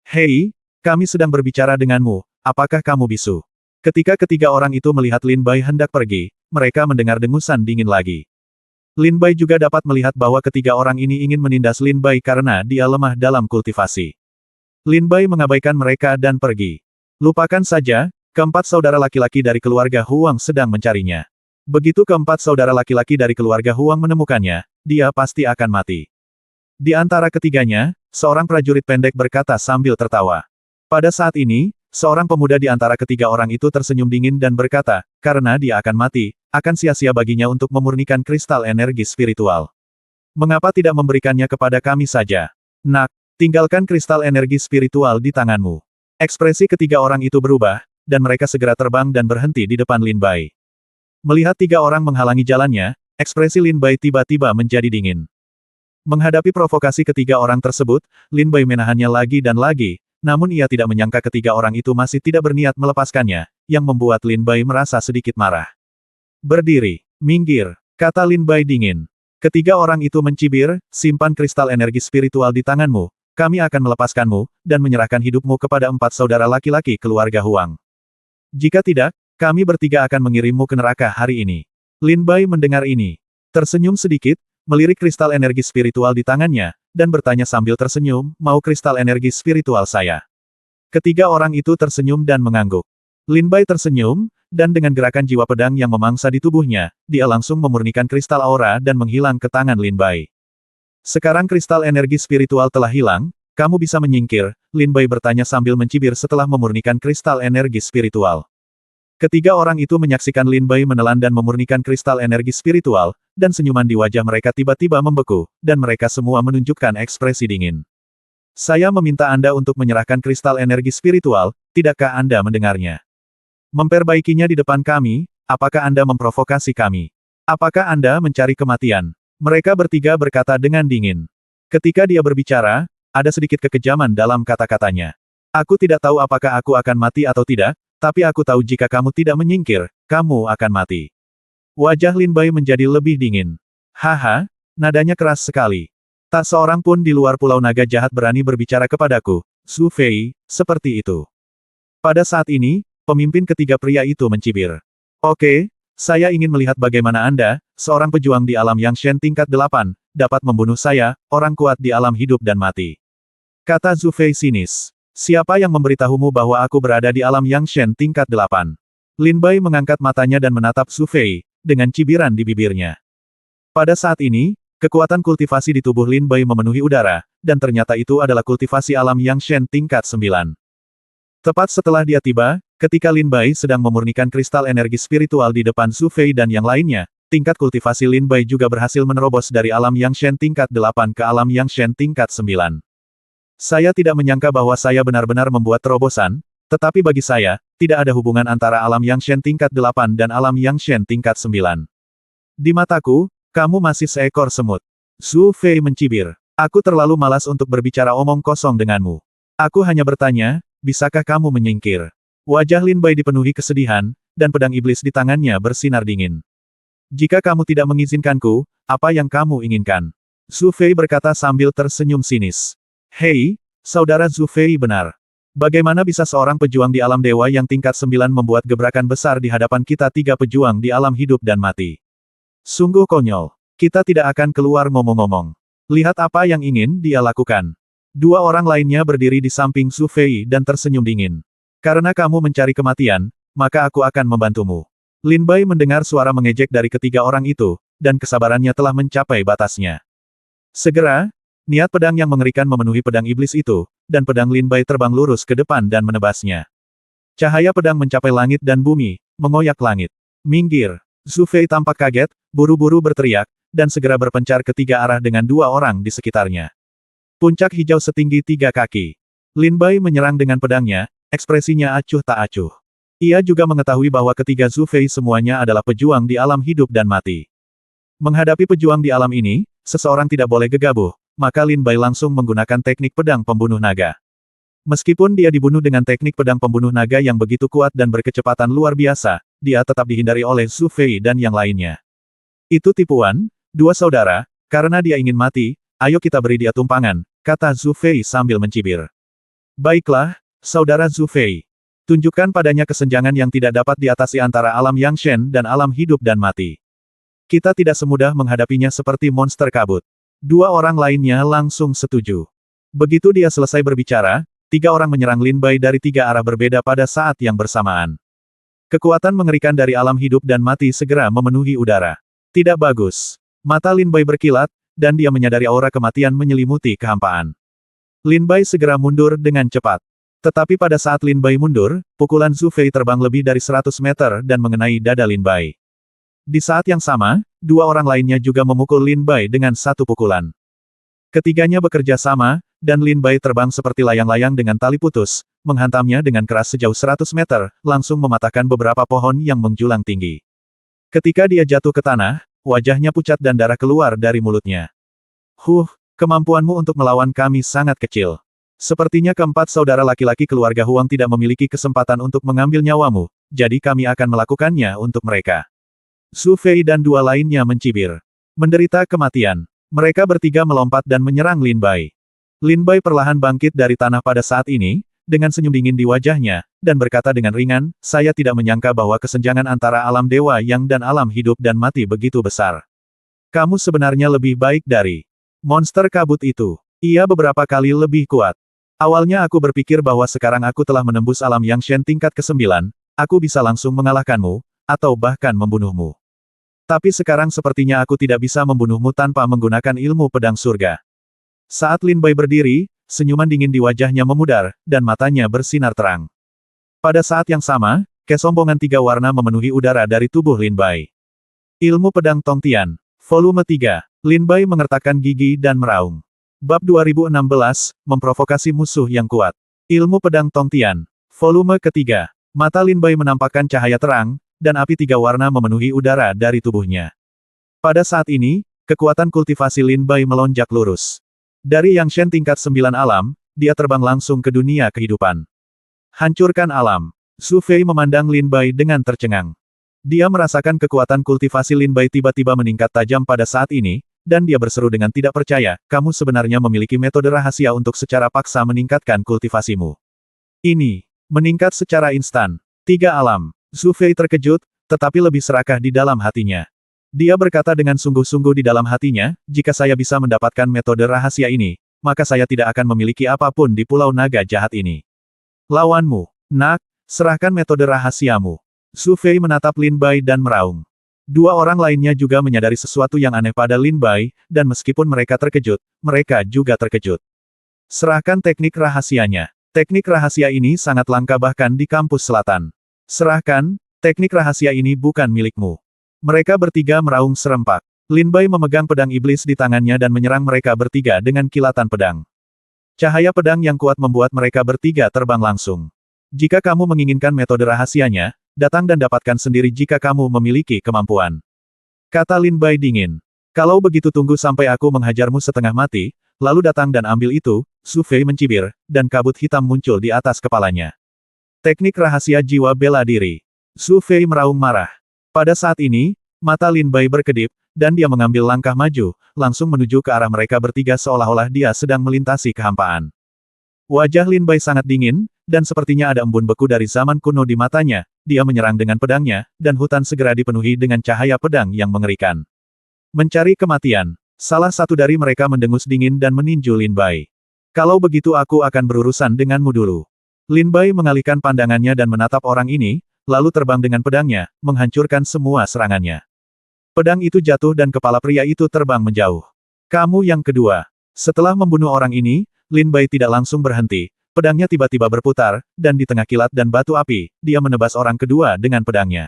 Hei, kami sedang berbicara denganmu, apakah kamu bisu? Ketika ketiga orang itu melihat Lin Bai hendak pergi, mereka mendengar dengusan dingin lagi. Lin Bai juga dapat melihat bahwa ketiga orang ini ingin menindas Lin Bai karena dia lemah dalam kultivasi. Lin Bai mengabaikan mereka dan pergi. Lupakan saja, keempat saudara laki-laki dari keluarga Huang sedang mencarinya. Begitu keempat saudara laki-laki dari keluarga Huang menemukannya, dia pasti akan mati. Di antara ketiganya, seorang prajurit pendek berkata sambil tertawa. Pada saat ini, seorang pemuda di antara ketiga orang itu tersenyum dingin dan berkata, karena dia akan mati, akan sia-sia baginya untuk memurnikan kristal energi spiritual. Mengapa tidak memberikannya kepada kami saja? Nak, tinggalkan kristal energi spiritual di tanganmu. Ekspresi ketiga orang itu berubah, dan mereka segera terbang dan berhenti di depan Lin Bai. Melihat 3 orang menghalangi jalannya, ekspresi Lin Bai tiba-tiba menjadi dingin. Menghadapi provokasi ketiga orang tersebut, Lin Bai menahannya lagi dan lagi, namun ia tidak menyangka ketiga orang itu masih tidak berniat melepaskannya, yang membuat Lin Bai merasa sedikit marah. Berdiri, minggir, kata Lin Bai dingin. Ketiga orang itu mencibir, simpan kristal energi spiritual di tanganmu, kami akan melepaskanmu, dan menyerahkan hidupmu kepada 4 saudara laki-laki keluarga Huang. Jika tidak, kami bertiga akan mengirimmu ke neraka hari ini. Lin Bai mendengar ini. Tersenyum sedikit, melirik kristal energi spiritual di tangannya, dan bertanya sambil tersenyum, mau kristal energi spiritual saya? Ketiga orang itu tersenyum dan mengangguk. Lin Bai tersenyum, dan dengan gerakan jiwa pedang yang memangsa di tubuhnya, dia langsung memurnikan kristal aura dan menghilang ke tangan Lin Bai. Sekarang kristal energi spiritual telah hilang, kamu bisa menyingkir, Lin Bai bertanya sambil mencibir setelah memurnikan kristal energi spiritual. Ketiga orang itu menyaksikan Lin Bai menelan dan memurnikan kristal energi spiritual, dan senyuman di wajah mereka tiba-tiba membeku, dan mereka semua menunjukkan ekspresi dingin. Saya meminta Anda untuk menyerahkan kristal energi spiritual, tidakkah Anda mendengarnya? Memperbaikinya di depan kami, apakah Anda memprovokasi kami? Apakah Anda mencari kematian? Mereka bertiga berkata dengan dingin. Ketika dia berbicara, ada sedikit kekejaman dalam kata-katanya. Aku tidak tahu apakah aku akan mati atau tidak, tapi aku tahu jika kamu tidak menyingkir, kamu akan mati. Wajah Lin Bai menjadi lebih dingin. Haha, nadanya keras sekali. Tak seorang pun di luar Pulau Naga Jahat berani berbicara kepadaku, Su Fei, seperti itu. Pada saat ini, pemimpin ketiga pria itu mencibir. Oke, saya ingin melihat bagaimana Anda, seorang pejuang di alam Yang Shen tingkat 8, dapat membunuh saya, orang kuat di alam hidup dan mati. Kata Su Fei sinis. Siapa yang memberitahumu bahwa aku berada di alam Yang Shen tingkat 8? Lin Bai mengangkat matanya dan menatap Su Fei, dengan cibiran di bibirnya. Pada saat ini, kekuatan kultivasi di tubuh Lin Bai memenuhi udara, dan ternyata itu adalah kultivasi alam Yang Shen tingkat 9. Tepat setelah dia tiba, ketika Lin Bai sedang memurnikan kristal energi spiritual di depan Zhu Fei dan yang lainnya, tingkat kultivasi Lin Bai juga berhasil menerobos dari alam Yang Shen tingkat 8 ke alam Yang Shen tingkat 9. Saya tidak menyangka bahwa saya benar-benar membuat terobosan, tetapi bagi saya, tidak ada hubungan antara alam Yang Shen tingkat 8 dan alam Yang Shen tingkat 9. Di mataku, kamu masih seekor semut. Zhu Fei mencibir. Aku terlalu malas untuk berbicara omong kosong denganmu. Aku hanya bertanya, bisakah kamu menyingkir? Wajah Lin Bai dipenuhi kesedihan, dan pedang iblis di tangannya bersinar dingin. Jika kamu tidak mengizinkanku, apa yang kamu inginkan? Zhu Fei berkata sambil tersenyum sinis. Hei, saudara Zhu Fei benar. Bagaimana bisa seorang pejuang di alam dewa yang tingkat 9 membuat gebrakan besar di hadapan kita 3 pejuang di alam hidup dan mati? Sungguh konyol. Kita tidak akan keluar ngomong-ngomong. Lihat apa yang ingin dia lakukan. Dua orang lainnya berdiri di samping Zhu Fei dan tersenyum dingin. Karena kamu mencari kematian, maka aku akan membantumu. Lin Bai mendengar suara mengejek dari ketiga orang itu, dan kesabarannya telah mencapai batasnya. Segera, niat pedang yang mengerikan memenuhi pedang iblis itu, dan pedang Lin Bai terbang lurus ke depan dan menebasnya. Cahaya pedang mencapai langit dan bumi, mengoyak langit. Minggir! Zhu Fei tampak kaget, buru-buru berteriak, dan segera berpencar ke 3 arah dengan 2 orang di sekitarnya. Puncak hijau setinggi 3 kaki. Lin Bai menyerang dengan pedangnya, ekspresinya acuh tak acuh. Ia juga mengetahui bahwa ketiga Zhu Fei semuanya adalah pejuang di alam hidup dan mati. Menghadapi pejuang di alam ini, seseorang tidak boleh gegabah, maka Lin Bai langsung menggunakan teknik pedang pembunuh naga. Meskipun dia dibunuh dengan teknik pedang pembunuh naga yang begitu kuat dan berkecepatan luar biasa, dia tetap dihindari oleh Zhu Fei dan yang lainnya. Itu tipuan, dua saudara, karena dia ingin mati, ayo kita beri dia tumpangan, kata Zhu Fei sambil mencibir. Baiklah, saudara Zhu Fei. Tunjukkan padanya kesenjangan yang tidak dapat diatasi antara alam Yang Shen dan alam hidup dan mati. Kita tidak semudah menghadapinya seperti monster kabut. Dua orang lainnya langsung setuju. Begitu dia selesai berbicara, 3 orang menyerang Lin Bai dari 3 arah berbeda pada saat yang bersamaan. Kekuatan mengerikan dari alam hidup dan mati segera memenuhi udara. Tidak bagus. Mata Lin Bai berkilat, dan dia menyadari aura kematian menyelimuti kehampaan. Lin Bai segera mundur dengan cepat. Tetapi pada saat Lin Bai mundur, pukulan Zhu Fei terbang lebih dari 100 meter dan mengenai dada Lin Bai. Di saat yang sama, 2 orang lainnya juga memukul Lin Bai dengan 1 pukulan. Ketiganya bekerja sama, dan Lin Bai terbang seperti layang-layang dengan tali putus, menghantamnya dengan keras sejauh 100 meter, langsung mematahkan beberapa pohon yang menjulang tinggi. Ketika dia jatuh ke tanah, wajahnya pucat dan darah keluar dari mulutnya. Kemampuanmu untuk melawan kami sangat kecil. Sepertinya keempat saudara laki-laki keluarga Huang tidak memiliki kesempatan untuk mengambil nyawamu, jadi kami akan melakukannya untuk mereka. Zhu Fei dan 2 lainnya mencibir. Menderita kematian. Mereka bertiga melompat dan menyerang Lin Bai. Lin Bai perlahan bangkit dari tanah pada saat ini, dengan senyum dingin di wajahnya, dan berkata dengan ringan, saya tidak menyangka bahwa kesenjangan antara alam dewa yang dan alam hidup dan mati begitu besar. Kamu sebenarnya lebih baik dari monster kabut itu. Ia beberapa kali lebih kuat. Awalnya aku berpikir bahwa sekarang aku telah menembus alam Yang Shen tingkat ke-9, aku bisa langsung mengalahkanmu, atau bahkan membunuhmu. Tapi sekarang sepertinya aku tidak bisa membunuhmu tanpa menggunakan ilmu pedang surga. Saat Lin Bai berdiri, senyuman dingin di wajahnya memudar, dan matanya bersinar terang. Pada saat yang sama, kesombongan 3 warna memenuhi udara dari tubuh Lin Bai. Ilmu pedang Tongtian. Volume 3. Lin Bai mengertakkan gigi dan meraung. Bab 2016, memprovokasi musuh yang kuat. Ilmu pedang Tongtian. Volume ketiga. Mata Lin Bai menampakkan cahaya terang, dan api 3 warna memenuhi udara dari tubuhnya. Pada saat ini, kekuatan kultivasi Lin Bai melonjak lurus. Dari Yang Shen tingkat 9 alam, dia terbang langsung ke dunia kehidupan. Hancurkan alam. Zhu Fei memandang Lin Bai dengan tercengang. Dia merasakan kekuatan kultivasi Lin Bai tiba-tiba meningkat tajam pada saat ini, dan dia berseru dengan tidak percaya, kamu sebenarnya memiliki metode rahasia untuk secara paksa meningkatkan kultivasimu. Ini, meningkat secara instan. 3 alam. Zhu Fei terkejut, tetapi lebih serakah di dalam hatinya. Dia berkata dengan sungguh-sungguh di dalam hatinya, jika saya bisa mendapatkan metode rahasia ini, maka saya tidak akan memiliki apapun di Pulau Naga Jahat ini. Lawanmu, nak, serahkan metode rahasiamu. Zhu Fei menatap Lin Bai dan meraung. Dua orang lainnya juga menyadari sesuatu yang aneh pada Lin Bai, dan meskipun mereka terkejut, mereka juga terkejut. Serahkan teknik rahasianya. Teknik rahasia ini sangat langka bahkan di kampus selatan. Serahkan, teknik rahasia ini bukan milikmu. Mereka bertiga meraung serempak. Lin Bai memegang pedang iblis di tangannya dan menyerang mereka bertiga dengan kilatan pedang. Cahaya pedang yang kuat membuat mereka bertiga terbang langsung. Jika kamu menginginkan metode rahasianya, datang dan dapatkan sendiri jika kamu memiliki kemampuan. Kata Lin Bai dingin. Kalau begitu tunggu sampai aku menghajarmu setengah mati, lalu datang dan ambil itu. Su Fei mencibir, dan kabut hitam muncul di atas kepalanya. Teknik rahasia jiwa bela diri. Su Fei meraung marah. Pada saat ini, mata Lin Bai berkedip, dan dia mengambil langkah maju, langsung menuju ke arah mereka bertiga seolah-olah dia sedang melintasi kehampaan. Wajah Lin Bai sangat dingin, dan sepertinya ada embun beku dari zaman kuno di matanya. Dia menyerang dengan pedangnya, dan hutan segera dipenuhi dengan cahaya pedang yang mengerikan. Mencari kematian. Salah satu dari mereka mendengus dingin dan meninju Lin Bai. Kalau begitu aku akan berurusan denganmu dulu. Lin Bai mengalihkan pandangannya dan menatap orang ini, lalu terbang dengan pedangnya, menghancurkan semua serangannya. Pedang itu jatuh dan kepala pria itu terbang menjauh. Kamu yang kedua. Setelah membunuh orang ini, Lin Bai tidak langsung berhenti. Pedangnya tiba-tiba berputar, dan di tengah kilat dan batu api, dia menebas orang kedua dengan pedangnya.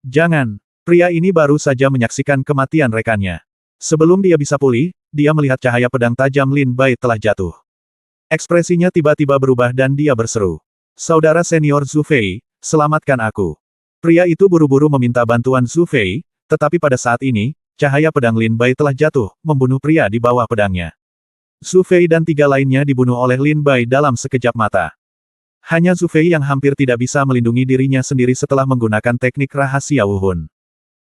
Jangan! Pria ini baru saja menyaksikan kematian rekannya. Sebelum dia bisa pulih, dia melihat cahaya pedang tajam Lin Bai telah jatuh. Ekspresinya tiba-tiba berubah dan dia berseru. Saudara senior Su Fei, selamatkan aku. Pria itu buru-buru meminta bantuan Su Fei, tetapi pada saat ini, cahaya pedang Lin Bai telah jatuh, membunuh pria di bawah pedangnya. Su Fei dan tiga lainnya dibunuh oleh Lin Bai dalam sekejap mata. Hanya Su Fei yang hampir tidak bisa melindungi dirinya sendiri setelah menggunakan teknik rahasia Wuhun.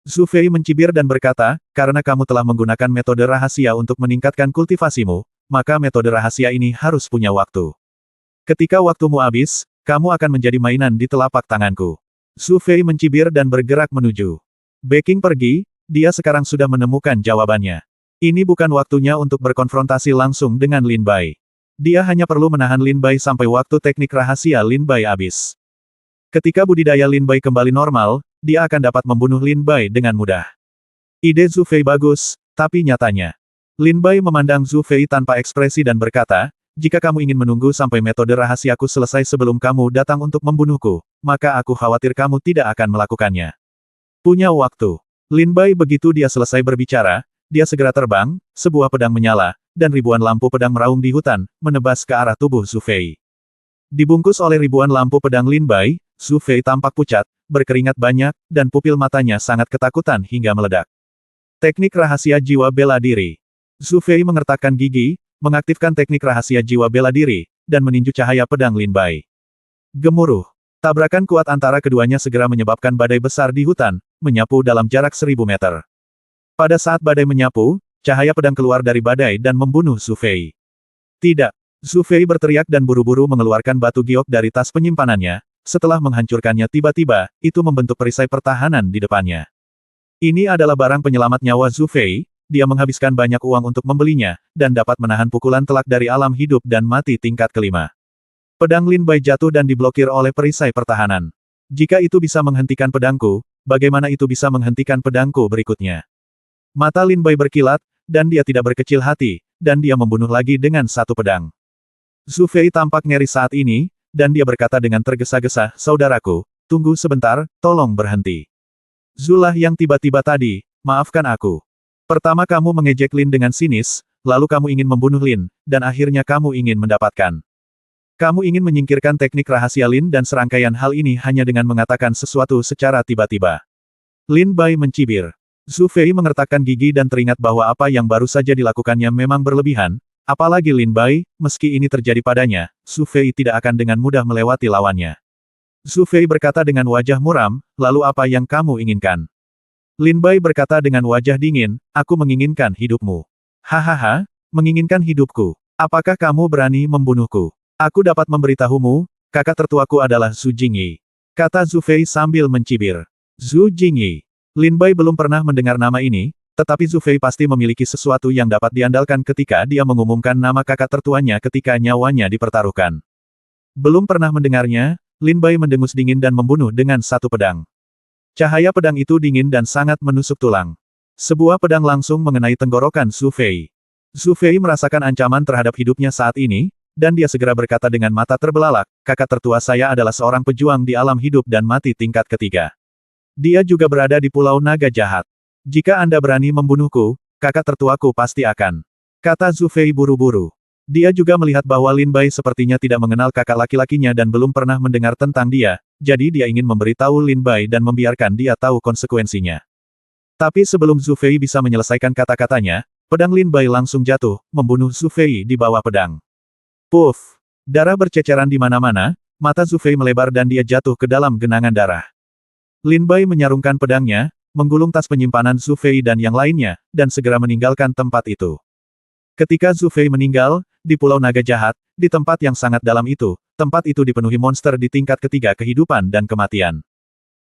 Su Fei mencibir dan berkata, karena kamu telah menggunakan metode rahasia untuk meningkatkan kultivasimu, maka metode rahasia ini harus punya waktu. Ketika waktumu habis, kamu akan menjadi mainan di telapak tanganku. Su Fei mencibir dan bergerak menuju. Beking pergi, dia sekarang sudah menemukan jawabannya. Ini bukan waktunya untuk berkonfrontasi langsung dengan Lin Bai. Dia hanya perlu menahan Lin Bai sampai waktu teknik rahasia Lin Bai habis. Ketika budidaya Lin Bai kembali normal, dia akan dapat membunuh Lin Bai dengan mudah. Ide Su Fei bagus, tapi nyatanya. Lin Bai memandang Su Fei tanpa ekspresi dan berkata, jika kamu ingin menunggu sampai metode rahasiaku selesai sebelum kamu datang untuk membunuhku, maka aku khawatir kamu tidak akan melakukannya. Punya waktu. Lin Bai begitu dia selesai berbicara, dia segera terbang, sebuah pedang menyala, dan ribuan lampu pedang meraung di hutan, menebas ke arah tubuh Su Fei. Dibungkus oleh ribuan lampu pedang Lin Bai, Su Fei tampak pucat, berkeringat banyak, dan pupil matanya sangat ketakutan hingga meledak. Teknik rahasia jiwa bela diri. Su Fei mengertakkan gigi, mengaktifkan teknik rahasia jiwa bela diri, dan meninju cahaya pedang Lin Bai. Gemuruh. Tabrakan kuat antara keduanya segera menyebabkan badai besar di hutan, menyapu dalam jarak 1000 meter. Pada saat badai menyapu, cahaya pedang keluar dari badai dan membunuh Su Fei. Tidak. Su Fei berteriak dan buru-buru mengeluarkan batu giok dari tas penyimpanannya, setelah menghancurkannya tiba-tiba, itu membentuk perisai pertahanan di depannya. Ini adalah barang penyelamat nyawa Su Fei, dia menghabiskan banyak uang untuk membelinya, dan dapat menahan pukulan telak dari alam hidup dan mati tingkat kelima. Pedang Lin Bai jatuh dan diblokir oleh perisai pertahanan. Jika itu bisa menghentikan pedangku, bagaimana itu bisa menghentikan pedangku berikutnya? Mata Lin Bai berkilat, dan dia tidak berkecil hati, dan dia membunuh lagi dengan satu pedang. Su Fei tampak ngeri saat ini, dan dia berkata dengan tergesa-gesa, saudaraku, tunggu sebentar, tolong berhenti. Zulah yang tiba-tiba tadi, maafkan aku. Pertama kamu mengejek Lin dengan sinis, lalu kamu ingin membunuh Lin, dan akhirnya kamu ingin mendapatkan. Kamu ingin menyingkirkan teknik rahasia Lin dan serangkaian hal ini hanya dengan mengatakan sesuatu secara tiba-tiba. Lin Bai mencibir. Su Fei mengertakkan gigi dan teringat bahwa apa yang baru saja dilakukannya memang berlebihan, apalagi Lin Bai, meski ini terjadi padanya, Su Fei tidak akan dengan mudah melewati lawannya. Su Fei berkata dengan wajah muram, lalu apa yang kamu inginkan? Lin Bai berkata dengan wajah dingin, aku menginginkan hidupmu. Hahaha, menginginkan hidupku. Apakah kamu berani membunuhku? Aku dapat memberitahumu, kakak tertuaku adalah Zhu Jingyi. Kata Su Fei sambil mencibir. Zhu Jingyi. Lin Bai belum pernah mendengar nama ini, tetapi Su Fei pasti memiliki sesuatu yang dapat diandalkan ketika dia mengumumkan nama kakak tertuanya ketika nyawanya dipertaruhkan. Belum pernah mendengarnya, Lin Bai mendengus dingin dan membunuh dengan satu pedang. Cahaya pedang itu dingin dan sangat menusuk tulang. Sebuah pedang langsung mengenai tenggorokan Zhu Fei. Zhu Fei merasakan ancaman terhadap hidupnya saat ini, dan dia segera berkata dengan mata terbelalak, kakak tertua saya adalah seorang pejuang di alam hidup dan mati tingkat ketiga. Dia juga berada di Pulau Naga Jahat. Jika Anda berani membunuhku, kakak tertuaku pasti akan. Kata Zhu Fei buru-buru. Dia juga melihat bahwa Lin Bai sepertinya tidak mengenal kakak laki-lakinya dan belum pernah mendengar tentang dia, jadi dia ingin memberitahu Lin Bai dan membiarkan dia tahu konsekuensinya. Tapi sebelum Zhu Fei bisa menyelesaikan kata-katanya, pedang Lin Bai langsung jatuh, membunuh Zhu Fei di bawah pedang. Puff! Darah berceceran di mana-mana, mata Zhu Fei melebar dan dia jatuh ke dalam genangan darah. Lin Bai menyarungkan pedangnya, menggulung tas penyimpanan Zhu Fei dan yang lainnya, dan segera meninggalkan tempat itu. Ketika Zhu Fei meninggal, di Pulau Naga Jahat, di tempat yang sangat dalam itu, tempat itu dipenuhi monster di tingkat ketiga kehidupan dan kematian.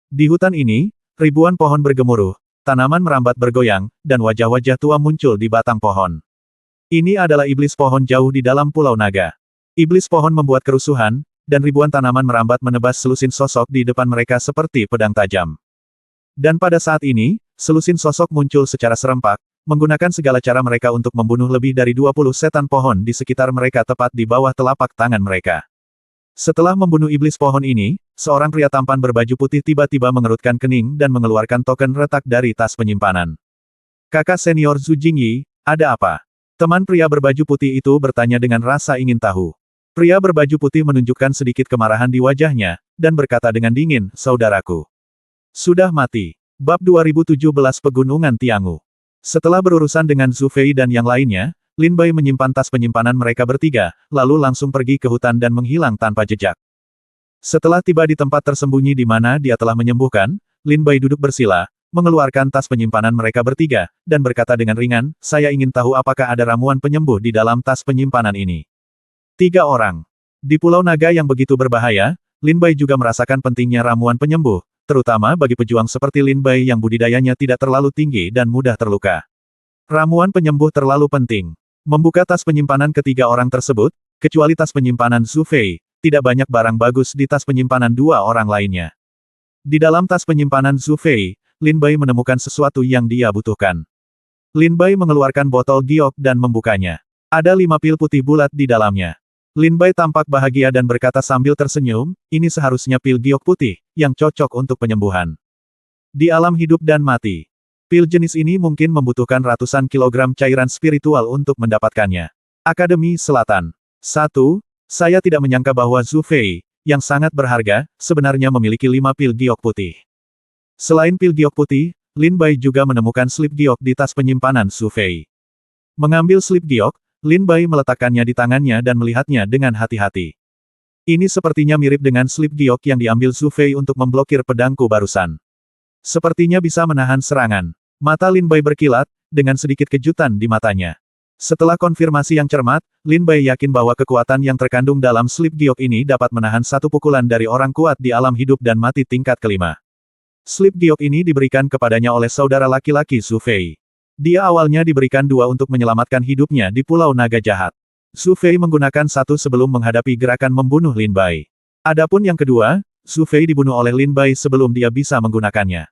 Di hutan ini, ribuan pohon bergemuruh, tanaman merambat bergoyang, dan wajah-wajah tua muncul di batang pohon. Ini adalah iblis pohon jauh di dalam Pulau Naga. Iblis pohon membuat kerusuhan, dan ribuan tanaman merambat menebas selusin sosok di depan mereka seperti pedang tajam. Dan pada saat ini, selusin sosok muncul secara serempak, menggunakan segala cara mereka untuk membunuh lebih dari 20 setan pohon di sekitar mereka tepat di bawah telapak tangan mereka. Setelah membunuh iblis pohon ini, seorang pria tampan berbaju putih tiba-tiba mengerutkan kening dan mengeluarkan token retak dari tas penyimpanan. Kakak senior Zhu Jingyi, ada apa? Teman pria berbaju putih itu bertanya dengan rasa ingin tahu. Pria berbaju putih menunjukkan sedikit kemarahan di wajahnya, dan berkata dengan dingin, saudaraku. Sudah mati. Bab 2017 Pegunungan Tiangu. Setelah berurusan dengan Zhu Fei dan yang lainnya, Lin Bai menyimpan tas penyimpanan mereka bertiga, lalu langsung pergi ke hutan dan menghilang tanpa jejak. Setelah tiba di tempat tersembunyi di mana dia telah menyembuhkan, Lin Bai duduk bersila, mengeluarkan tas penyimpanan mereka bertiga, dan berkata dengan ringan, saya ingin tahu apakah ada ramuan penyembuh di dalam tas penyimpanan ini. 3 orang. Di Pulau Naga yang begitu berbahaya, Lin Bai juga merasakan pentingnya ramuan penyembuh, terutama bagi pejuang seperti Lin Bai yang budidayanya tidak terlalu tinggi dan mudah terluka. Ramuan penyembuh terlalu penting. Membuka tas penyimpanan ketiga orang tersebut, kecuali tas penyimpanan Zhu Fei, tidak banyak barang bagus di tas penyimpanan 2 orang lainnya. Di dalam tas penyimpanan Zhu Fei, Lin Bai menemukan sesuatu yang dia butuhkan. Lin Bai mengeluarkan botol giok dan membukanya. Ada 5 pil putih bulat di dalamnya. Lin Bai tampak bahagia dan berkata sambil tersenyum, ini seharusnya pil giok putih, yang cocok untuk penyembuhan. Di alam hidup dan mati. Pil jenis ini mungkin membutuhkan ratusan kilogram cairan spiritual untuk mendapatkannya. Akademi Selatan. 1. Saya tidak menyangka bahwa Zhu Fei, yang sangat berharga, sebenarnya memiliki 5 pil giok putih. Selain pil giok putih, Lin Bai juga menemukan slip giok di tas penyimpanan Zhu Fei. Mengambil slip giok, Lin Bai meletakkannya di tangannya dan melihatnya dengan hati-hati. Ini sepertinya mirip dengan slip giok yang diambil Zhu Fei untuk memblokir pedangku barusan. Sepertinya bisa menahan serangan. Mata Lin Bai berkilat, dengan sedikit kejutan di matanya. Setelah konfirmasi yang cermat, Lin Bai yakin bahwa kekuatan yang terkandung dalam slip giok ini dapat menahan satu pukulan dari orang kuat di alam hidup dan mati tingkat kelima. Slip giok ini diberikan kepadanya oleh saudara laki-laki Zhu Fei. Dia awalnya diberikan 2 untuk menyelamatkan hidupnya di Pulau Naga Jahat. Zhu Fei menggunakan 1 sebelum menghadapi gerakan membunuh Lin Bai. Adapun yang kedua, Zhu Fei dibunuh oleh Lin Bai sebelum dia bisa menggunakannya.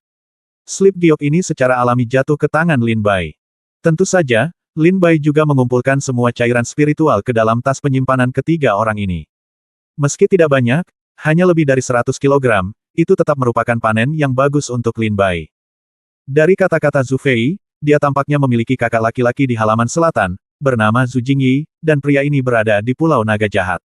Slip giok ini secara alami jatuh ke tangan Lin Bai. Tentu saja, Lin Bai juga mengumpulkan semua cairan spiritual ke dalam tas penyimpanan ketiga orang ini. Meski tidak banyak, hanya lebih dari 100 kilogram, itu tetap merupakan panen yang bagus untuk Lin Bai. Dari kata-kata Zhu Fei, dia tampaknya memiliki kakak laki-laki di halaman selatan, bernama Zhu Jingyi, dan pria ini berada di Pulau Naga Jahat.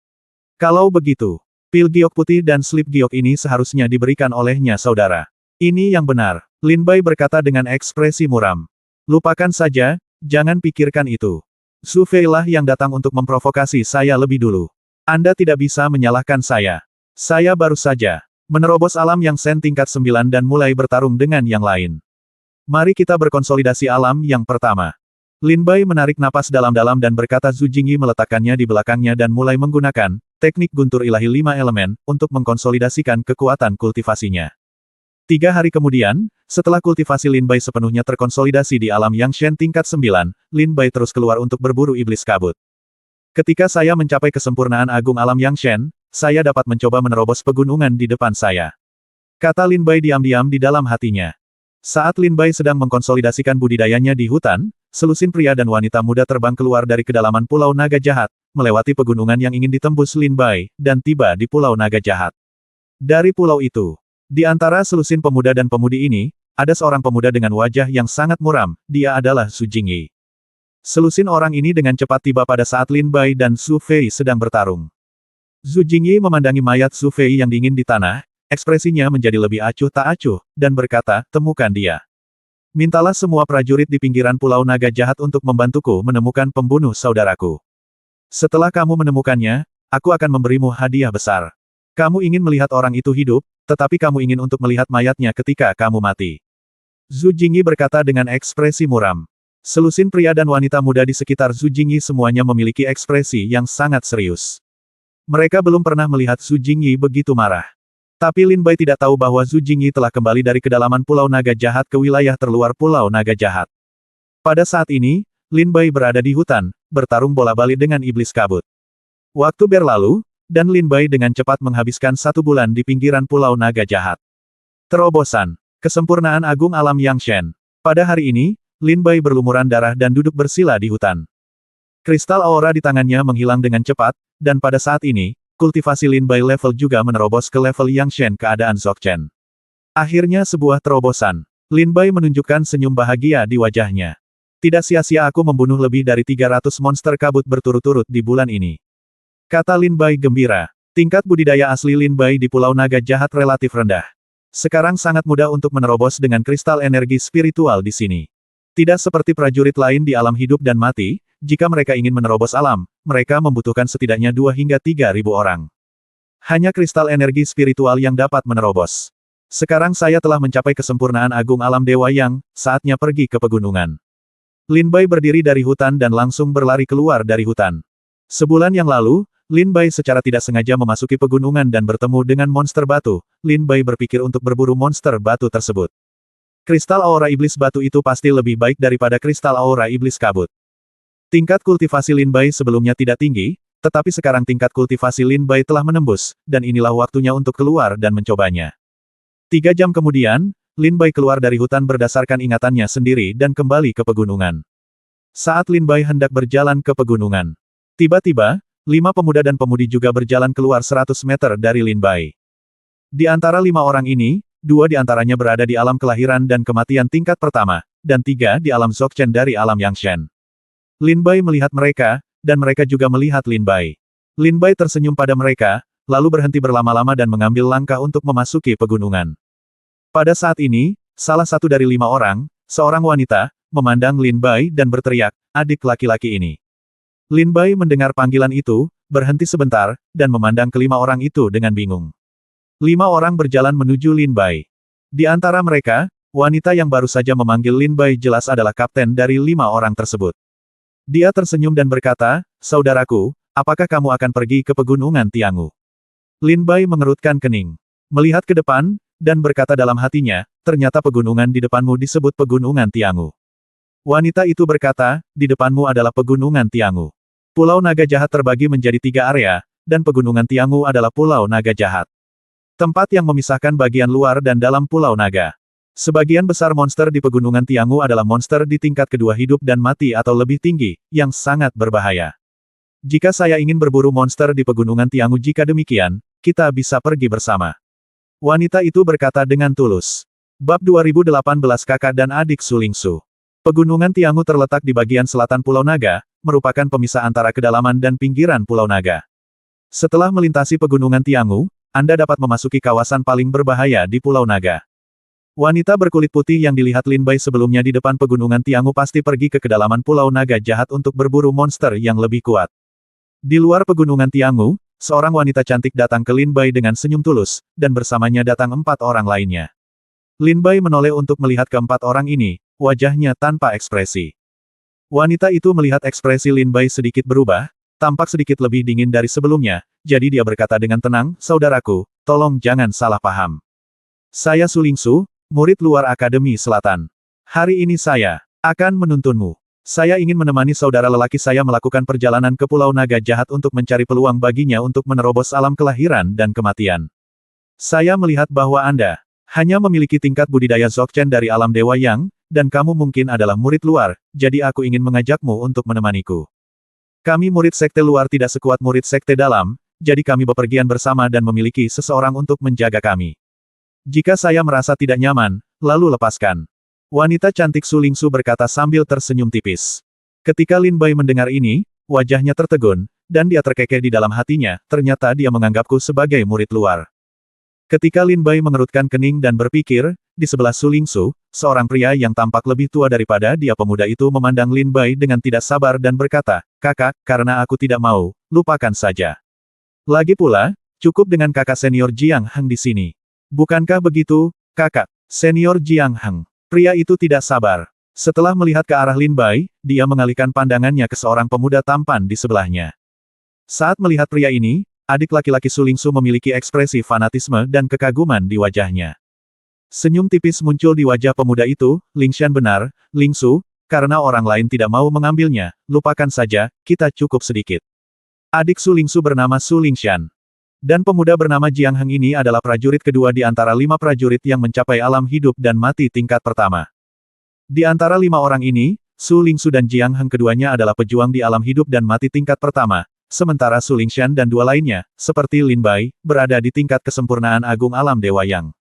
Kalau begitu, pil giok putih dan slip giok ini seharusnya diberikan olehnya saudara. Ini yang benar, Lin Bai berkata dengan ekspresi muram. Lupakan saja, jangan pikirkan itu. Zhu Fei lah yang datang untuk memprovokasi saya lebih dulu. Anda tidak bisa menyalahkan saya. Saya baru saja menerobos alam yang Shen tingkat 9 dan mulai bertarung dengan yang lain. Mari kita berkonsolidasi alam yang pertama. Lin Bai menarik napas dalam-dalam dan berkata Zhu Jingyi meletakkannya di belakangnya dan mulai menggunakan teknik guntur ilahi 5 elemen untuk mengkonsolidasikan kekuatan kultivasinya. 3 hari kemudian, setelah kultivasi Lin Bai sepenuhnya terkonsolidasi di alam yang Shen tingkat 9, Lin Bai terus keluar untuk berburu iblis kabut. Ketika saya mencapai kesempurnaan agung alam yang Shen, saya dapat mencoba menerobos pegunungan di depan saya. Kata Lin Bai diam-diam di dalam hatinya. Saat Lin Bai sedang mengkonsolidasikan budidayanya di hutan, selusin pria dan wanita muda terbang keluar dari kedalaman Pulau Naga Jahat, melewati pegunungan yang ingin ditembus Lin Bai, dan tiba di Pulau Naga Jahat. Dari pulau itu, di antara selusin pemuda dan pemudi ini, ada seorang pemuda dengan wajah yang sangat muram, dia adalah Su Jingyi. Selusin orang ini dengan cepat tiba pada saat Lin Bai dan Su Fei sedang bertarung. Su Jingyi memandangi mayat Su Fei yang dingin di tanah, ekspresinya menjadi lebih acuh tak acuh, dan berkata, temukan dia. Mintalah semua prajurit di pinggiran Pulau Naga Jahat untuk membantuku menemukan pembunuh saudaraku. Setelah kamu menemukannya, aku akan memberimu hadiah besar. Kamu ingin melihat orang itu hidup, tetapi kamu ingin untuk melihat mayatnya ketika kamu mati. Su Jingyi berkata dengan ekspresi muram. Selusin pria dan wanita muda di sekitar Su Jingyi semuanya memiliki ekspresi yang sangat serius. Mereka belum pernah melihat Su Jingyi begitu marah. Tapi Lin Bai tidak tahu bahwa Su Jingyi telah kembali dari kedalaman Pulau Naga Jahat ke wilayah terluar Pulau Naga Jahat. Pada saat ini, Lin Bai berada di hutan, bertarung bola-balik dengan iblis kabut. Waktu berlalu, dan Lin Bai dengan cepat menghabiskan 1 bulan di pinggiran Pulau Naga Jahat. Terobosan. Kesempurnaan agung alam Yangshen. Pada hari ini, Lin Bai berlumuran darah dan duduk bersila di hutan. Kristal aura di tangannya menghilang dengan cepat, dan pada saat ini, kultivasi Lin Bai level juga menerobos ke level Yangshen keadaan Dzogchen. Akhirnya sebuah terobosan. Lin Bai menunjukkan senyum bahagia di wajahnya. Tidak sia-sia aku membunuh lebih dari 300 monster kabut berturut-turut di bulan ini. Kata Lin Bai gembira. Tingkat budidaya asli Lin Bai di Pulau Naga Jahat relatif rendah. Sekarang sangat mudah untuk menerobos dengan kristal energi spiritual di sini. Tidak seperti prajurit lain di alam hidup dan mati, jika mereka ingin menerobos alam, mereka membutuhkan setidaknya 2 hingga 3.000 orang. Hanya kristal energi spiritual yang dapat menerobos. Sekarang saya telah mencapai kesempurnaan agung alam Dewa Yang, saatnya pergi ke pegunungan. Lin Bai berdiri dari hutan dan langsung berlari keluar dari hutan. Sebulan yang lalu, Lin Bai secara tidak sengaja memasuki pegunungan dan bertemu dengan monster batu. Lin Bai berpikir untuk berburu monster batu tersebut. Kristal aura iblis batu itu pasti lebih baik daripada kristal aura iblis kabut. Tingkat kultivasi Lin Bai sebelumnya tidak tinggi, tetapi sekarang tingkat kultivasi Lin Bai telah menembus, dan inilah waktunya untuk keluar dan mencobanya. 3 jam kemudian, Lin Bai keluar dari hutan berdasarkan ingatannya sendiri dan kembali ke pegunungan. Saat Lin Bai hendak berjalan ke pegunungan, tiba-tiba, 5 pemuda dan pemudi juga berjalan keluar 100 meter dari Lin Bai. Di antara 5 orang ini, 2 di antaranya berada di alam kelahiran dan kematian tingkat pertama, dan 3 di alam Dzogchen dari alam Yangshen. Lin Bai melihat mereka, dan mereka juga melihat Lin Bai. Lin Bai tersenyum pada mereka, lalu berhenti berlama-lama dan mengambil langkah untuk memasuki pegunungan. Pada saat ini, salah satu dari 5 orang, seorang wanita, memandang Lin Bai dan berteriak, adik laki-laki ini. Lin Bai mendengar panggilan itu, berhenti sebentar, dan memandang kelima orang itu dengan bingung. 5 orang berjalan menuju Lin Bai. Di antara mereka, wanita yang baru saja memanggil Lin Bai jelas adalah kapten dari 5 orang tersebut. Dia tersenyum dan berkata, saudaraku, apakah kamu akan pergi ke pegunungan Tiangu? Lin Bai mengerutkan kening. Melihat ke depan, dan berkata dalam hatinya, ternyata pegunungan di depanmu disebut pegunungan Tiangu. Wanita itu berkata, di depanmu adalah pegunungan Tiangu. Pulau Naga Jahat terbagi menjadi 3 area, dan pegunungan Tiangu adalah Pulau Naga Jahat. Tempat yang memisahkan bagian luar dan dalam Pulau Naga. Sebagian besar monster di pegunungan Tiangu adalah monster di tingkat kedua hidup dan mati atau lebih tinggi, yang sangat berbahaya. Jika saya ingin berburu monster di pegunungan Tiangu jika demikian, kita bisa pergi bersama. Wanita itu berkata dengan tulus. Bab 2018 Kakak dan Adik Sulingsu. Pegunungan Tiangu terletak di bagian selatan Pulau Naga, merupakan pemisah antara kedalaman dan pinggiran Pulau Naga. Setelah melintasi pegunungan Tiangu, Anda dapat memasuki kawasan paling berbahaya di Pulau Naga. Wanita berkulit putih yang dilihat Lin Bai sebelumnya di depan pegunungan Tiangu pasti pergi ke kedalaman Pulau Naga Jahat untuk berburu monster yang lebih kuat. Di luar pegunungan Tiangu, seorang wanita cantik datang ke Lin Bai dengan senyum tulus, dan bersamanya datang 4 orang lainnya. Lin Bai menoleh untuk melihat keempat orang ini, wajahnya tanpa ekspresi. Wanita itu melihat ekspresi Lin Bai sedikit berubah, tampak sedikit lebih dingin dari sebelumnya, jadi dia berkata dengan tenang, saudaraku, tolong jangan salah paham. Saya Sulingsu, murid luar Akademi Selatan. Hari ini saya akan menuntunmu. Saya ingin menemani saudara lelaki saya melakukan perjalanan ke Pulau Naga Jahat untuk mencari peluang baginya untuk menerobos alam kelahiran dan kematian. Saya melihat bahwa Anda Hanya memiliki tingkat budidaya Dzogchen dari alam Dewa Yang, dan kamu mungkin adalah murid luar, jadi aku ingin mengajakmu untuk menemaniku. Kami murid sekte luar tidak sekuat murid sekte dalam, jadi kami bepergian bersama dan memiliki seseorang untuk menjaga kami. Jika saya merasa tidak nyaman, lalu lepaskan. Wanita cantik Su Lingsu berkata sambil tersenyum tipis. Ketika Lin Bai mendengar ini, wajahnya tertegun, dan dia terkekeh di dalam hatinya, ternyata dia menganggapku sebagai murid luar. Ketika Lin Bai mengerutkan kening dan berpikir, di sebelah Su Lingsu, seorang pria yang tampak lebih tua daripada dia pemuda itu memandang Lin Bai dengan tidak sabar dan berkata, "Kakak, karena aku tidak mau, lupakan saja. Lagi pula, cukup dengan kakak senior Jiang Heng di sini. Bukankah begitu, kakak, senior Jiang Heng?" Pria itu tidak sabar. Setelah melihat ke arah Lin Bai, dia mengalihkan pandangannya ke seorang pemuda tampan di sebelahnya. Saat melihat pria ini, adik laki-laki Su Lingsu memiliki ekspresi fanatisme dan kekaguman di wajahnya. Senyum tipis muncul di wajah pemuda itu, "Lingshan benar, Lingsu, karena orang lain tidak mau mengambilnya, lupakan saja, kita cukup sedikit." Adik Su Lingsu bernama Su Lingshan. Dan pemuda bernama Jiang Heng ini adalah prajurit kedua di antara 5 prajurit yang mencapai alam hidup dan mati tingkat pertama. Di antara 5 orang ini, Su Lingsu dan Jiang Heng keduanya adalah pejuang di alam hidup dan mati tingkat pertama, sementara Su Lingshan dan 2 lainnya, seperti Lin Bai, berada di tingkat kesempurnaan agung alam Dewa Yang.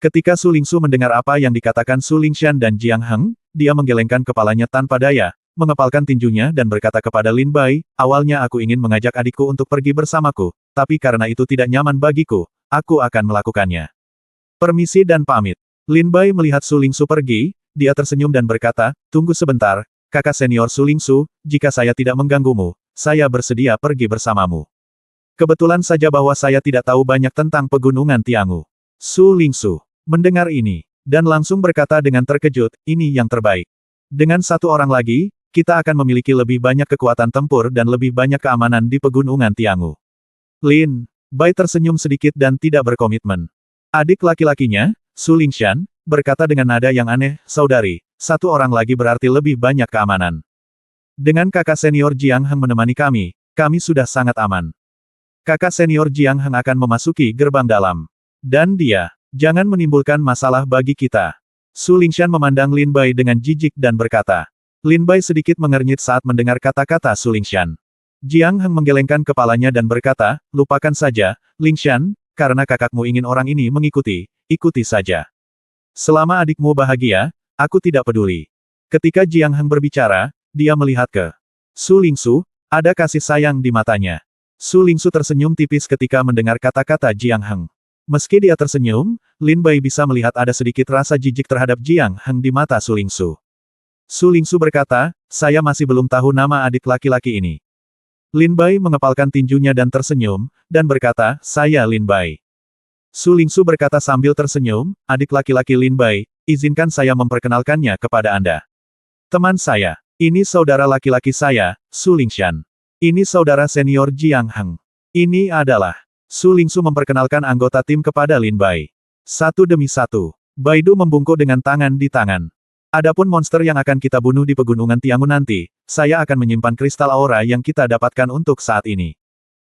Ketika Su Lingsu mendengar apa yang dikatakan Su Lingshan dan Jiang Heng, dia menggelengkan kepalanya tanpa daya, mengepalkan tinjunya dan berkata kepada Lin Bai, "Awalnya aku ingin mengajak adikku untuk pergi bersamaku, tapi karena itu tidak nyaman bagiku, aku akan melakukannya. Permisi dan pamit." Lin Bai melihat Su Lingsu pergi, dia tersenyum dan berkata, "Tunggu sebentar, kakak senior Su Lingsu, jika saya tidak mengganggumu, saya bersedia pergi bersamamu. Kebetulan saja bahwa saya tidak tahu banyak tentang pegunungan Tiangu." Su Lingsu mendengar ini, dan langsung berkata dengan terkejut, "Ini yang terbaik. Dengan satu orang lagi, kita akan memiliki lebih banyak kekuatan tempur dan lebih banyak keamanan di pegunungan Tiangu." Lin Bai tersenyum sedikit dan tidak berkomitmen. Adik laki-lakinya, Su Lingshan, berkata dengan nada yang aneh, "Saudari, satu orang lagi berarti lebih banyak keamanan. Dengan kakak senior Jiang Heng menemani kami sudah sangat aman. Kakak senior Jiang Heng akan memasuki gerbang dalam. Dan dia, jangan menimbulkan masalah bagi kita." Su Lingshan memandang Lin Bai dengan jijik dan berkata. Lin Bai sedikit mengernyit saat mendengar kata-kata Su Lingshan. Jiang Heng menggelengkan kepalanya dan berkata, "Lupakan saja, Lingshan, karena kakakmu ingin orang ini ikuti saja. Selama adikmu bahagia, aku tidak peduli." Ketika Jiang Heng berbicara, dia melihat ke Su Lingsu, ada kasih sayang di matanya. Su Lingsu tersenyum tipis ketika mendengar kata-kata Jiang Heng. Meski dia tersenyum, Lin Bai bisa melihat ada sedikit rasa jijik terhadap Jiang Heng di mata Su Lingsu. Su Lingsu berkata, "Saya masih belum tahu nama adik laki-laki ini." Lin Bai mengepalkan tinjunya dan tersenyum, dan berkata, "Saya Lin Bai." Su Lingsu berkata sambil tersenyum, "Adik laki-laki Lin Bai, izinkan saya memperkenalkannya kepada Anda. Teman saya, ini saudara laki-laki saya, Su Lingshan. Ini saudara senior Jiang Heng. Ini adalah..." Su Lingsu memperkenalkan anggota tim kepada Lin Bai. Satu demi satu, Baidu membungkuk dengan tangan di tangan. "Adapun monster yang akan kita bunuh di pegunungan Tiangu nanti, saya akan menyimpan kristal aura yang kita dapatkan untuk saat ini.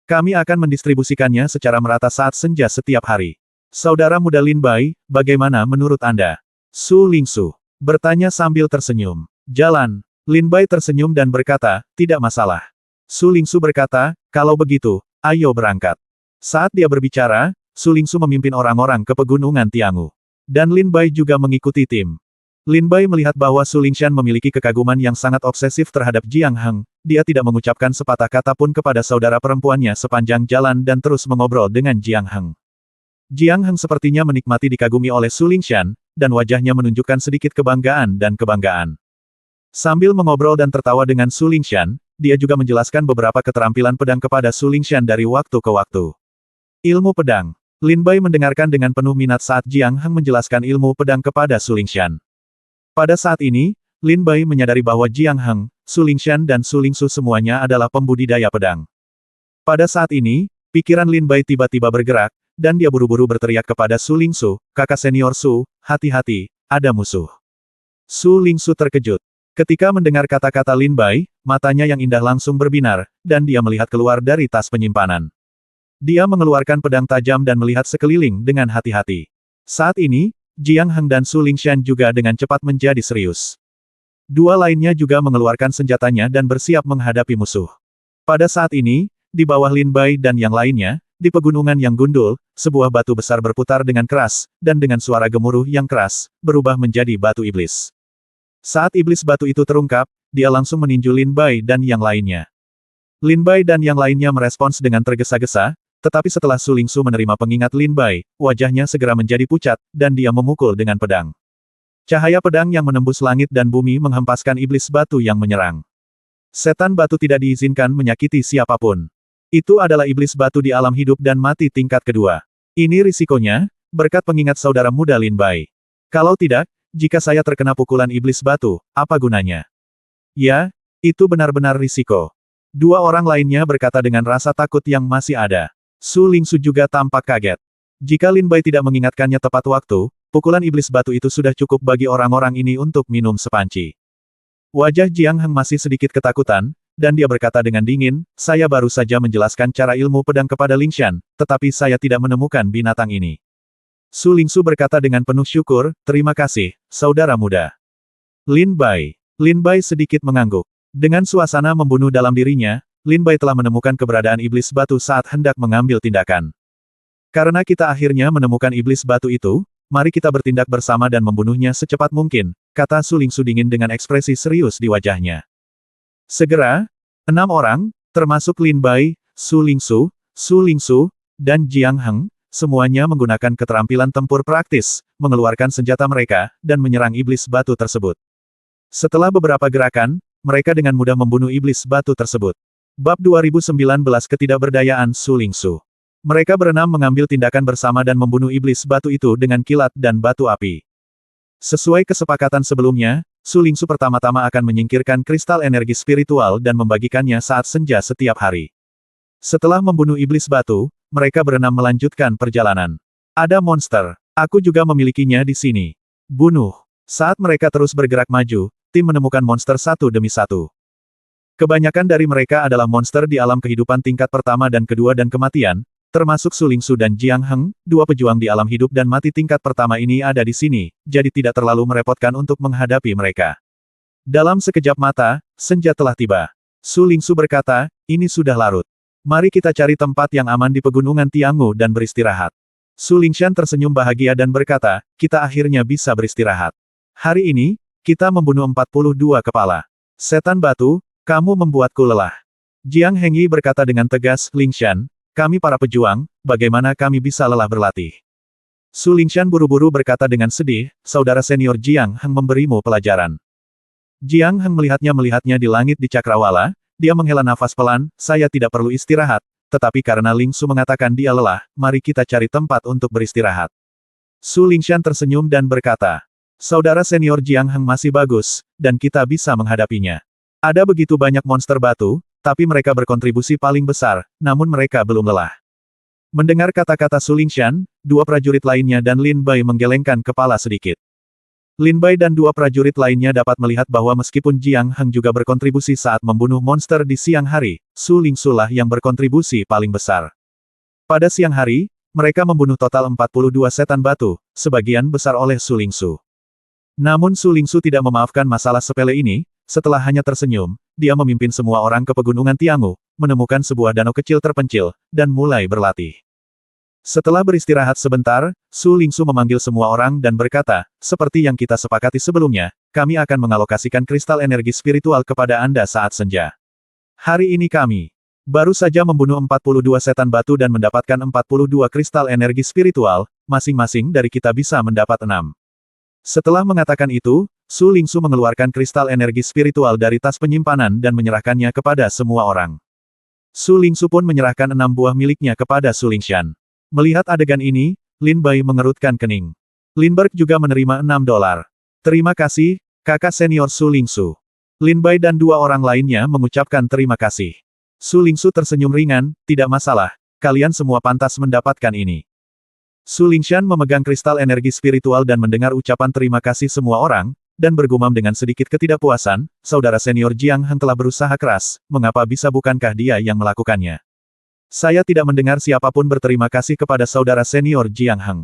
Kami akan mendistribusikannya secara merata saat senja setiap hari. Saudara muda Lin Bai, bagaimana menurut Anda?" Su Lingsu bertanya sambil tersenyum. "Jalan." Lin Bai tersenyum dan berkata, "Tidak masalah." Su Lingsu berkata, "Kalau begitu, ayo berangkat." Saat dia berbicara, Su Lingsu memimpin orang-orang ke pegunungan Tiangu. Dan Lin Bai juga mengikuti tim. Lin Bai melihat bahwa Su Lingshan memiliki kekaguman yang sangat obsesif terhadap Jiang Heng, dia tidak mengucapkan sepatah kata pun kepada saudara perempuannya sepanjang jalan dan terus mengobrol dengan Jiang Heng. Jiang Heng sepertinya menikmati dikagumi oleh Su Lingshan, dan wajahnya menunjukkan sedikit kebanggaan dan kebanggaan. Sambil mengobrol dan tertawa dengan Su Lingshan, dia juga menjelaskan beberapa keterampilan pedang kepada Su Lingshan dari waktu ke waktu. Ilmu pedang. Lin Bai mendengarkan dengan penuh minat saat Jiang Heng menjelaskan ilmu pedang kepada Su Lingshan. Pada saat ini, Lin Bai menyadari bahwa Jiang Heng, Su Lingshan dan Su Lingsu semuanya adalah pembudidaya pedang. Pada saat ini, pikiran Lin Bai tiba-tiba bergerak, dan dia buru-buru berteriak kepada Su Lingsu, "Kakak senior Su, hati-hati, ada musuh." Su Lingsu terkejut. Ketika mendengar kata-kata Lin Bai, matanya yang indah langsung berbinar, dan dia melihat keluar dari tas penyimpanan. Dia mengeluarkan pedang tajam dan melihat sekeliling dengan hati-hati. Saat ini, Jiang Heng dan Su Lingshan juga dengan cepat menjadi serius. Dua lainnya juga mengeluarkan senjatanya dan bersiap menghadapi musuh. Pada saat ini, di bawah Lin Bai dan yang lainnya, di pegunungan yang gundul, sebuah batu besar berputar dengan keras, dan dengan suara gemuruh yang keras, berubah menjadi batu iblis. Saat iblis batu itu terungkap, dia langsung meninju Lin Bai dan yang lainnya. Lin Bai dan yang lainnya merespons dengan tergesa-gesa, tetapi setelah Su Lingsu menerima pengingat Lin Bai, wajahnya segera menjadi pucat, dan dia memukul dengan pedang. Cahaya pedang yang menembus langit dan bumi menghempaskan iblis batu yang menyerang. Setan batu tidak diizinkan menyakiti siapapun. Itu adalah iblis batu di alam hidup dan mati tingkat kedua. Ini risikonya, berkat pengingat saudara muda Lin Bai. Kalau tidak, jika saya terkena pukulan iblis batu, apa gunanya? Ya, itu benar-benar risiko. Dua orang lainnya berkata dengan rasa takut yang masih ada. Su Lingsu juga tampak kaget. Jika Lin Bai tidak mengingatkannya tepat waktu, pukulan iblis batu itu sudah cukup bagi orang-orang ini untuk minum sepanci. Wajah Jiang Heng masih sedikit ketakutan, dan dia berkata dengan dingin, saya baru saja menjelaskan cara ilmu pedang kepada Lingshan, tetapi saya tidak menemukan binatang ini. Su Lingsu berkata dengan penuh syukur, terima kasih, saudara muda. Lin Bai sedikit mengangguk. Dengan suasana membunuh dalam dirinya, Lin Bai telah menemukan keberadaan iblis batu saat hendak mengambil tindakan. Karena kita akhirnya menemukan iblis batu itu, mari kita bertindak bersama dan membunuhnya secepat mungkin, kata Su Lingsu dingin dengan ekspresi serius di wajahnya. Segera, 6 orang, termasuk Lin Bai, Su Lingsu, dan Jiang Heng, semuanya menggunakan keterampilan tempur praktis, mengeluarkan senjata mereka, dan menyerang iblis batu tersebut. Setelah beberapa gerakan, mereka dengan mudah membunuh iblis batu tersebut. Bab 2019 Ketidakberdayaan Su Lingsu. Mereka berenam mengambil tindakan bersama dan membunuh iblis batu itu dengan kilat dan batu api. Sesuai kesepakatan sebelumnya, Su Lingsu pertama-tama akan menyingkirkan kristal energi spiritual dan membagikannya saat senja setiap hari. Setelah membunuh iblis batu, mereka berenam melanjutkan perjalanan. Ada monster. Aku juga memilikinya di sini. Bunuh. Saat mereka terus bergerak maju, tim menemukan monster satu demi satu. Kebanyakan dari mereka adalah monster di alam kehidupan tingkat pertama dan kedua dan kematian, termasuk Su Lingsu dan Jiang Heng, dua pejuang di alam hidup dan mati tingkat pertama ini ada di sini, jadi tidak terlalu merepotkan untuk menghadapi mereka. Dalam sekejap mata, senja telah tiba. Su Lingsu berkata, ini sudah larut. Mari kita cari tempat yang aman di pegunungan Tiangu dan beristirahat. Su Lingshan tersenyum bahagia dan berkata, kita akhirnya bisa beristirahat. Hari ini, kita membunuh 42 kepala. Setan batu, kamu membuatku lelah. Jiang Hengyi berkata dengan tegas, Lingshan, kami para pejuang, bagaimana kami bisa lelah berlatih? Su Lingshan buru-buru berkata dengan sedih, saudara senior Jiang Heng memberimu pelajaran. Jiang Heng melihatnya di langit di cakrawala, dia menghela nafas pelan, saya tidak perlu istirahat, tetapi karena Ling Su mengatakan dia lelah, mari kita cari tempat untuk beristirahat. Su Lingshan tersenyum dan berkata, saudara senior Jiang Heng masih bagus, dan kita bisa menghadapinya. Ada begitu banyak monster batu, tapi mereka berkontribusi paling besar, namun mereka belum lelah. Mendengar kata-kata Su Lingshan, dua prajurit lainnya dan Lin Bai menggelengkan kepala sedikit. Lin Bai dan dua prajurit lainnya dapat melihat bahwa meskipun Jiang Heng juga berkontribusi saat membunuh monster di siang hari, Su Lingsu lah yang berkontribusi paling besar. Pada siang hari, mereka membunuh total 42 setan batu, sebagian besar oleh Su Lingsu. Namun Su Lingsu tidak memaafkan masalah sepele ini. Setelah hanya tersenyum, dia memimpin semua orang ke pegunungan Tiangu, menemukan sebuah danau kecil terpencil, dan mulai berlatih. Setelah beristirahat sebentar, Su Lingsu memanggil semua orang dan berkata, seperti yang kita sepakati sebelumnya, kami akan mengalokasikan kristal energi spiritual kepada Anda saat senja. Hari ini kami baru saja membunuh 42 setan batu dan mendapatkan 42 kristal energi spiritual, masing-masing dari kita bisa mendapat 6. Setelah mengatakan itu, Su Lingsu mengeluarkan kristal energi spiritual dari tas penyimpanan dan menyerahkannya kepada semua orang. Su Lingsu pun menyerahkan 6 buah miliknya kepada Su Lingshan. Melihat adegan ini, Lin Bai mengerutkan kening. Lindbergh juga menerima $6. Terima kasih, kakak senior Su Lingsu. Lin Bai dan dua orang lainnya mengucapkan terima kasih. Su Lingsu tersenyum ringan, tidak masalah, kalian semua pantas mendapatkan ini. Su Lingshan memegang kristal energi spiritual dan mendengar ucapan terima kasih semua orang, dan bergumam dengan sedikit ketidakpuasan, saudara senior Jiang Heng telah berusaha keras, mengapa bisa bukankah dia yang melakukannya? Saya tidak mendengar siapapun berterima kasih kepada saudara senior Jiang Heng.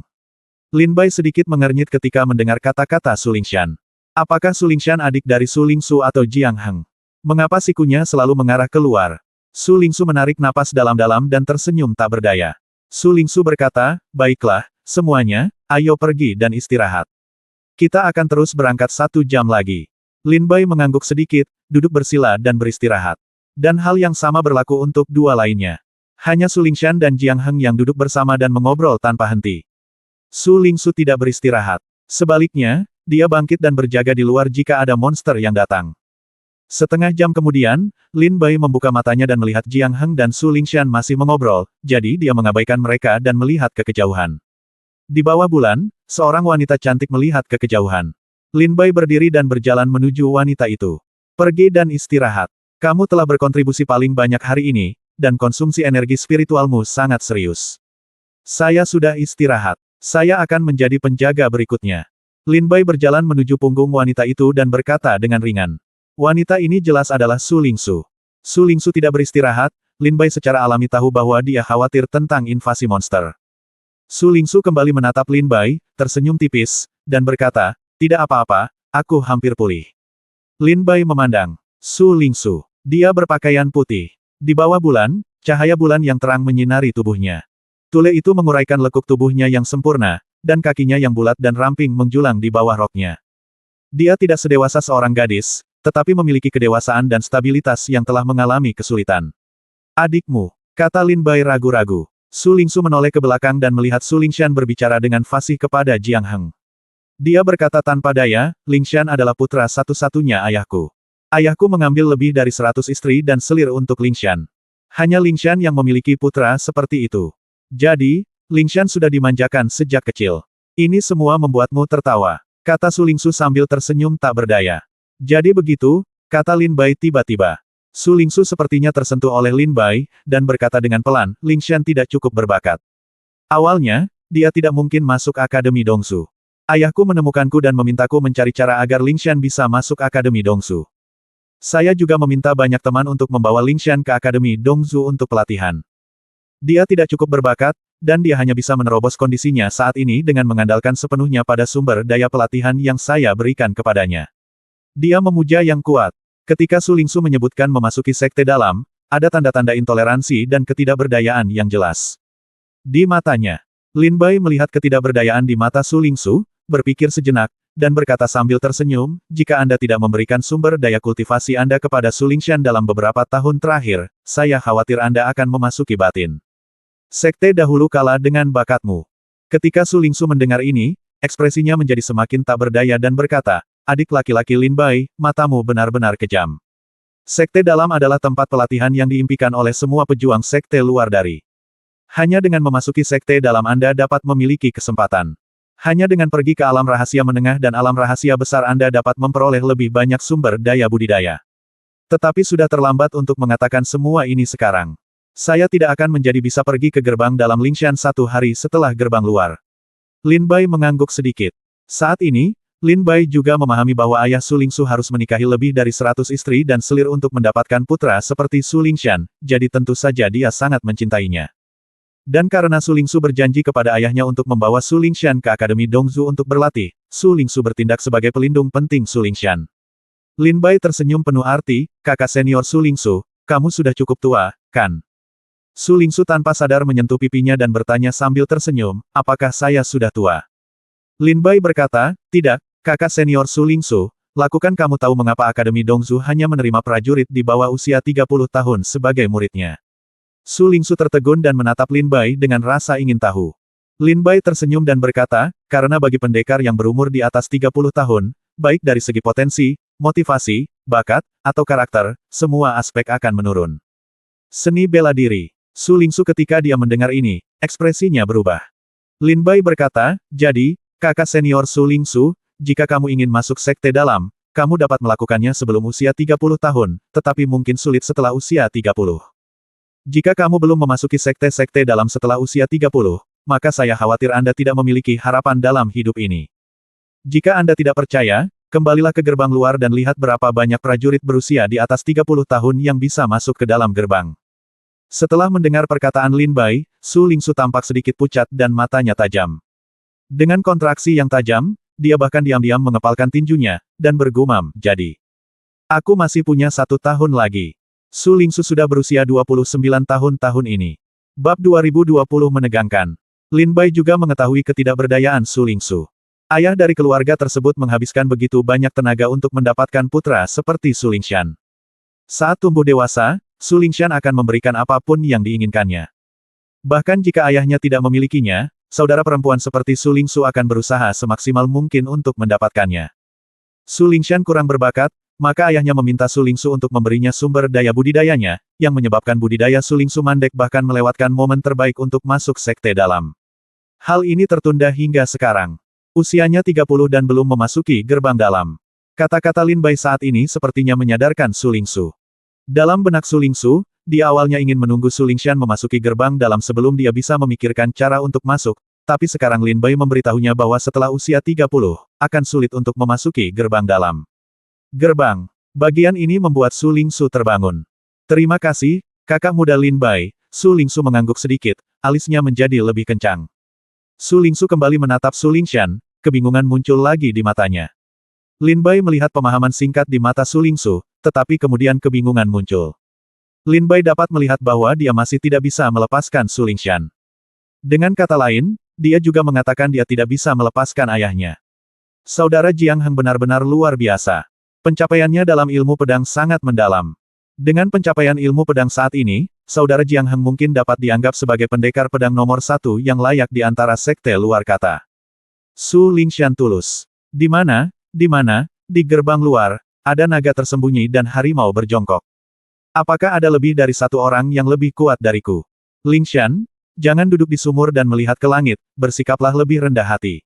Lin Bai sedikit mengernyit ketika mendengar kata-kata Su Lingshan. Apakah Su Lingshan adik dari Su Lingsu atau Jiang Heng? Mengapa sikunya selalu mengarah keluar? Su Lingsu menarik napas dalam-dalam dan tersenyum tak berdaya. Su Lingsu berkata, baiklah, semuanya, ayo pergi dan istirahat. Kita akan terus berangkat 1 jam lagi. Lin Bai mengangguk sedikit, duduk bersila dan beristirahat. Dan hal yang sama berlaku untuk dua lainnya. Hanya Su Lingshan dan Jiang Heng yang duduk bersama dan mengobrol tanpa henti. Su Lingsu tidak beristirahat. Sebaliknya, dia bangkit dan berjaga di luar jika ada monster yang datang. Setengah jam kemudian, Lin Bai membuka matanya dan melihat Jiang Heng dan Su Lingshan masih mengobrol, jadi dia mengabaikan mereka dan melihat ke kejauhan. Di bawah bulan, seorang wanita cantik melihat ke kejauhan. Lin Bai berdiri dan berjalan menuju wanita itu. Pergi dan istirahat. Kamu telah berkontribusi paling banyak hari ini, dan konsumsi energi spiritualmu sangat serius. Saya sudah istirahat. Saya akan menjadi penjaga berikutnya. Lin Bai berjalan menuju punggung wanita itu dan berkata dengan ringan. Wanita ini jelas adalah Su Lingsu. Su Lingsu tidak beristirahat, Lin Bai secara alami tahu bahwa dia khawatir tentang invasi monster. Su Lingsu kembali menatap Lin Bai, tersenyum tipis, dan berkata, tidak apa-apa, aku hampir pulih. Lin Bai memandang Su Lingsu. Dia berpakaian putih. Di bawah bulan, cahaya bulan yang terang menyinari tubuhnya. Tule itu menguraikan lekuk tubuhnya yang sempurna, dan kakinya yang bulat dan ramping menjulang di bawah roknya. Dia tidak sedewasa seorang gadis, tetapi memiliki kedewasaan dan stabilitas yang telah mengalami kesulitan. Adikmu, kata Lin Bai ragu-ragu. Su Lingsu menoleh ke belakang dan melihat Su Lingshan berbicara dengan fasih kepada Jiang Heng. Dia berkata tanpa daya, Lingshan adalah putra satu-satunya ayahku. Ayahku mengambil lebih dari 100 istri dan selir untuk Lingshan. Hanya Lingshan yang memiliki putra seperti itu. Jadi, Lingshan sudah dimanjakan sejak kecil. Ini semua membuatmu tertawa, kata Su Lingsu sambil tersenyum tak berdaya. Jadi begitu, kata Lin Bai tiba-tiba. Su Lingsu sepertinya tersentuh oleh Lin Bai, dan berkata dengan pelan, Lingshan tidak cukup berbakat. Awalnya, dia tidak mungkin masuk Akademi Dongsu. Ayahku menemukanku dan memintaku mencari cara agar Lingshan bisa masuk Akademi Dongsu. Saya juga meminta banyak teman untuk membawa Lingshan ke Akademi Dongsu untuk pelatihan. Dia tidak cukup berbakat, dan dia hanya bisa menerobos kondisinya saat ini dengan mengandalkan sepenuhnya pada sumber daya pelatihan yang saya berikan kepadanya. Dia memuja yang kuat. Ketika Su Lingsu menyebutkan memasuki sekte dalam, ada tanda-tanda intoleransi dan ketidakberdayaan yang jelas. Di matanya, Lin Bai melihat ketidakberdayaan di mata Su Lingsu, berpikir sejenak, dan berkata sambil tersenyum, jika Anda tidak memberikan sumber daya kultivasi Anda kepada Su Lingshan dalam beberapa tahun terakhir, saya khawatir Anda akan memasuki batin. Sekte dahulu kalah dengan bakatmu. Ketika Su Lingsu mendengar ini, ekspresinya menjadi semakin tak berdaya dan berkata, adik laki-laki Lin Bai, matamu benar-benar kejam. Sekte dalam adalah tempat pelatihan yang diimpikan oleh semua pejuang sekte luar dari. Hanya dengan memasuki sekte dalam Anda dapat memiliki kesempatan. Hanya dengan pergi ke alam rahasia menengah dan alam rahasia besar Anda dapat memperoleh lebih banyak sumber daya budidaya. Tetapi sudah terlambat untuk mengatakan semua ini sekarang. Saya tidak akan menjadi bisa pergi ke gerbang dalam Lingshan 1 hari setelah gerbang luar. Lin Bai mengangguk sedikit. Saat ini, Lin Bai juga memahami bahwa ayah Su Lingsu harus menikahi lebih dari 100 istri dan selir untuk mendapatkan putra seperti Su Lingshan, jadi tentu saja dia sangat mencintainya. Dan karena Su Lingsu berjanji kepada ayahnya untuk membawa Su Lingshan ke Akademi Dongsu untuk berlatih, Su Lingsu bertindak sebagai pelindung penting Su Lingshan. Lin Bai tersenyum penuh arti, kakak senior Su Lingsu, kamu sudah cukup tua, kan? Su Lingsu tanpa sadar menyentuh pipinya dan bertanya sambil tersenyum, apakah saya sudah tua? Lin Bai berkata, tidak, kakak senior Su Lingsu, lakukan kamu tahu mengapa Akademi Dongsu hanya menerima prajurit di bawah usia 30 tahun sebagai muridnya. Su Lingsu tertegun dan menatap Lin Bai dengan rasa ingin tahu. Lin Bai tersenyum dan berkata, karena bagi pendekar yang berumur di atas 30 tahun, baik dari segi potensi, motivasi, bakat, atau karakter, semua aspek akan menurun. Seni bela diri. Su Lingsu ketika dia mendengar ini, ekspresinya berubah. Lin Bai berkata, jadi, kakak senior Su Lingsu, jika kamu ingin masuk sekte dalam, kamu dapat melakukannya sebelum usia 30 tahun, tetapi mungkin sulit setelah usia 30. Jika kamu belum memasuki sekte-sekte dalam setelah usia 30, maka saya khawatir Anda tidak memiliki harapan dalam hidup ini. Jika Anda tidak percaya, kembalilah ke gerbang luar dan lihat berapa banyak prajurit berusia di atas 30 tahun yang bisa masuk ke dalam gerbang. Setelah mendengar perkataan Lin Bai, Su Lingsu tampak sedikit pucat dan matanya tajam. Dengan kontraksi yang tajam, dia bahkan diam-diam mengepalkan tinjunya, dan bergumam, jadi. Aku masih punya 1 tahun lagi. Su Lingsu sudah berusia 29 tahun ini. Bab 2020 menegangkan. Lin Bai juga mengetahui ketidakberdayaan Su Lingsu. Ayah dari keluarga tersebut menghabiskan begitu banyak tenaga untuk mendapatkan putra seperti Su Lingshan. Saat tumbuh dewasa, Su Lingshan akan memberikan apapun yang diinginkannya. Bahkan jika ayahnya tidak memilikinya, saudara perempuan seperti Su Lingsu akan berusaha semaksimal mungkin untuk mendapatkannya. Su Lingshan kurang berbakat, maka ayahnya meminta Su Lingsu untuk memberinya sumber daya budidayanya, yang menyebabkan budidaya Su Lingsu mandek bahkan melewatkan momen terbaik untuk masuk sekte dalam. Hal ini tertunda hingga sekarang. Usianya 30 dan belum memasuki gerbang dalam. Kata-kata Lin Bai saat ini sepertinya menyadarkan Su Lingsu. Dalam benak Su Lingsu, dia awalnya ingin menunggu Su Lingshan memasuki gerbang dalam sebelum dia bisa memikirkan cara untuk masuk, tapi sekarang Lin Bai memberitahunya bahwa setelah usia 30, akan sulit untuk memasuki gerbang dalam. Gerbang. Bagian ini membuat Su Lingsu terbangun. Terima kasih, kakak muda Lin Bai. Su Lingsu mengangguk sedikit, alisnya menjadi lebih kencang. Su Lingsu kembali menatap Su Lingshan, kebingungan muncul lagi di matanya. Lin Bai melihat pemahaman singkat di mata Su Lingsu, tetapi kemudian kebingungan muncul. Lin Bai dapat melihat bahwa dia masih tidak bisa melepaskan Su Lingshan. Dengan kata lain, dia juga mengatakan dia tidak bisa melepaskan ayahnya. Saudara Jiang Heng benar-benar luar biasa. Pencapaiannya dalam ilmu pedang sangat mendalam. Dengan pencapaian ilmu pedang saat ini, saudara Jiang Heng mungkin dapat dianggap sebagai pendekar pedang nomor 1 yang layak di antara sekte luar kata. Su Lingshan tulus. Di mana, di gerbang luar, ada naga tersembunyi dan harimau berjongkok. Apakah ada lebih dari satu orang yang lebih kuat dariku? Lingshan, jangan duduk di sumur dan melihat ke langit, bersikaplah lebih rendah hati.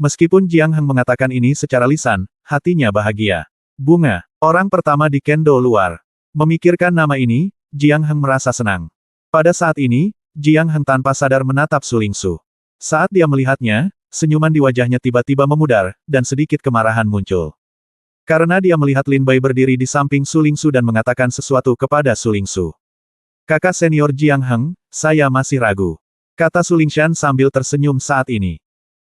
Meskipun Jiang Heng mengatakan ini secara lisan, hatinya bahagia. Bunga, orang pertama di kendo luar. Memikirkan nama ini, Jiang Heng merasa senang. Pada saat ini, Jiang Heng tanpa sadar menatap Su Lingsu. Saat dia melihatnya, senyuman di wajahnya tiba-tiba memudar, dan sedikit kemarahan muncul. Karena dia melihat Lin Bai berdiri di samping Su Lingsu dan mengatakan sesuatu kepada Su Lingsu. Kakak senior Jiang Heng, saya masih ragu. Kata Su Lingshan sambil tersenyum saat ini.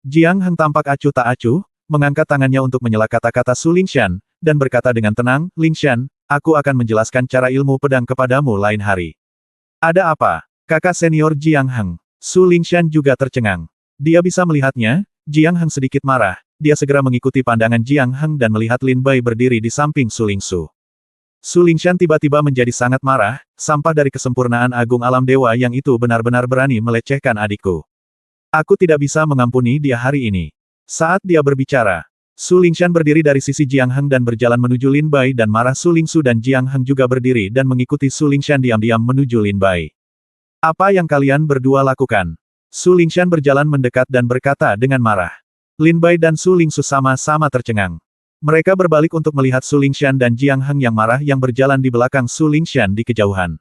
Jiang Heng tampak acuh tak acuh, mengangkat tangannya untuk menyela kata-kata Su Lingshan, dan berkata dengan tenang, Lingshan, aku akan menjelaskan cara ilmu pedang kepadamu lain hari. Ada apa? Kakak senior Jiang Heng. Su Lingshan juga tercengang. Dia bisa melihatnya, Jiang Heng sedikit marah, dia segera mengikuti pandangan Jiang Heng dan melihat Lin Bai berdiri di samping Su Lingsu. Su Lingshan tiba-tiba menjadi sangat marah, sampah dari kesempurnaan agung alam dewa yang itu benar-benar berani melecehkan adikku. Aku tidak bisa mengampuni dia hari ini. Saat dia berbicara, Su Lingshan berdiri dari sisi Jiang Heng dan berjalan menuju Lin Bai dan marah Su Lingsu dan Jiang Heng juga berdiri dan mengikuti Su Lingshan diam-diam menuju Lin Bai. Apa yang kalian berdua lakukan? Su Lingshan berjalan mendekat dan berkata dengan marah. Lin Bai dan Su Lingsu sama-sama tercengang. Mereka berbalik untuk melihat Su Lingshan dan Jiang Heng yang marah yang berjalan di belakang Su Lingshan di kejauhan.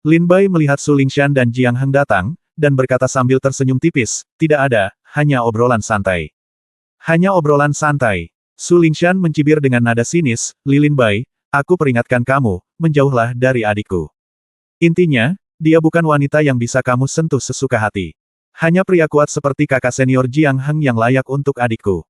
Lin Bai melihat Su Lingshan dan Jiang Heng datang, dan berkata sambil tersenyum tipis, tidak ada, hanya obrolan santai. Hanya obrolan santai. Su Lingshan mencibir dengan nada sinis, Lin Bai, aku peringatkan kamu, menjauhlah dari adikku. Intinya, dia bukan wanita yang bisa kamu sentuh sesuka hati. Hanya pria kuat seperti kakak senior Jiang Heng yang layak untuk adikku.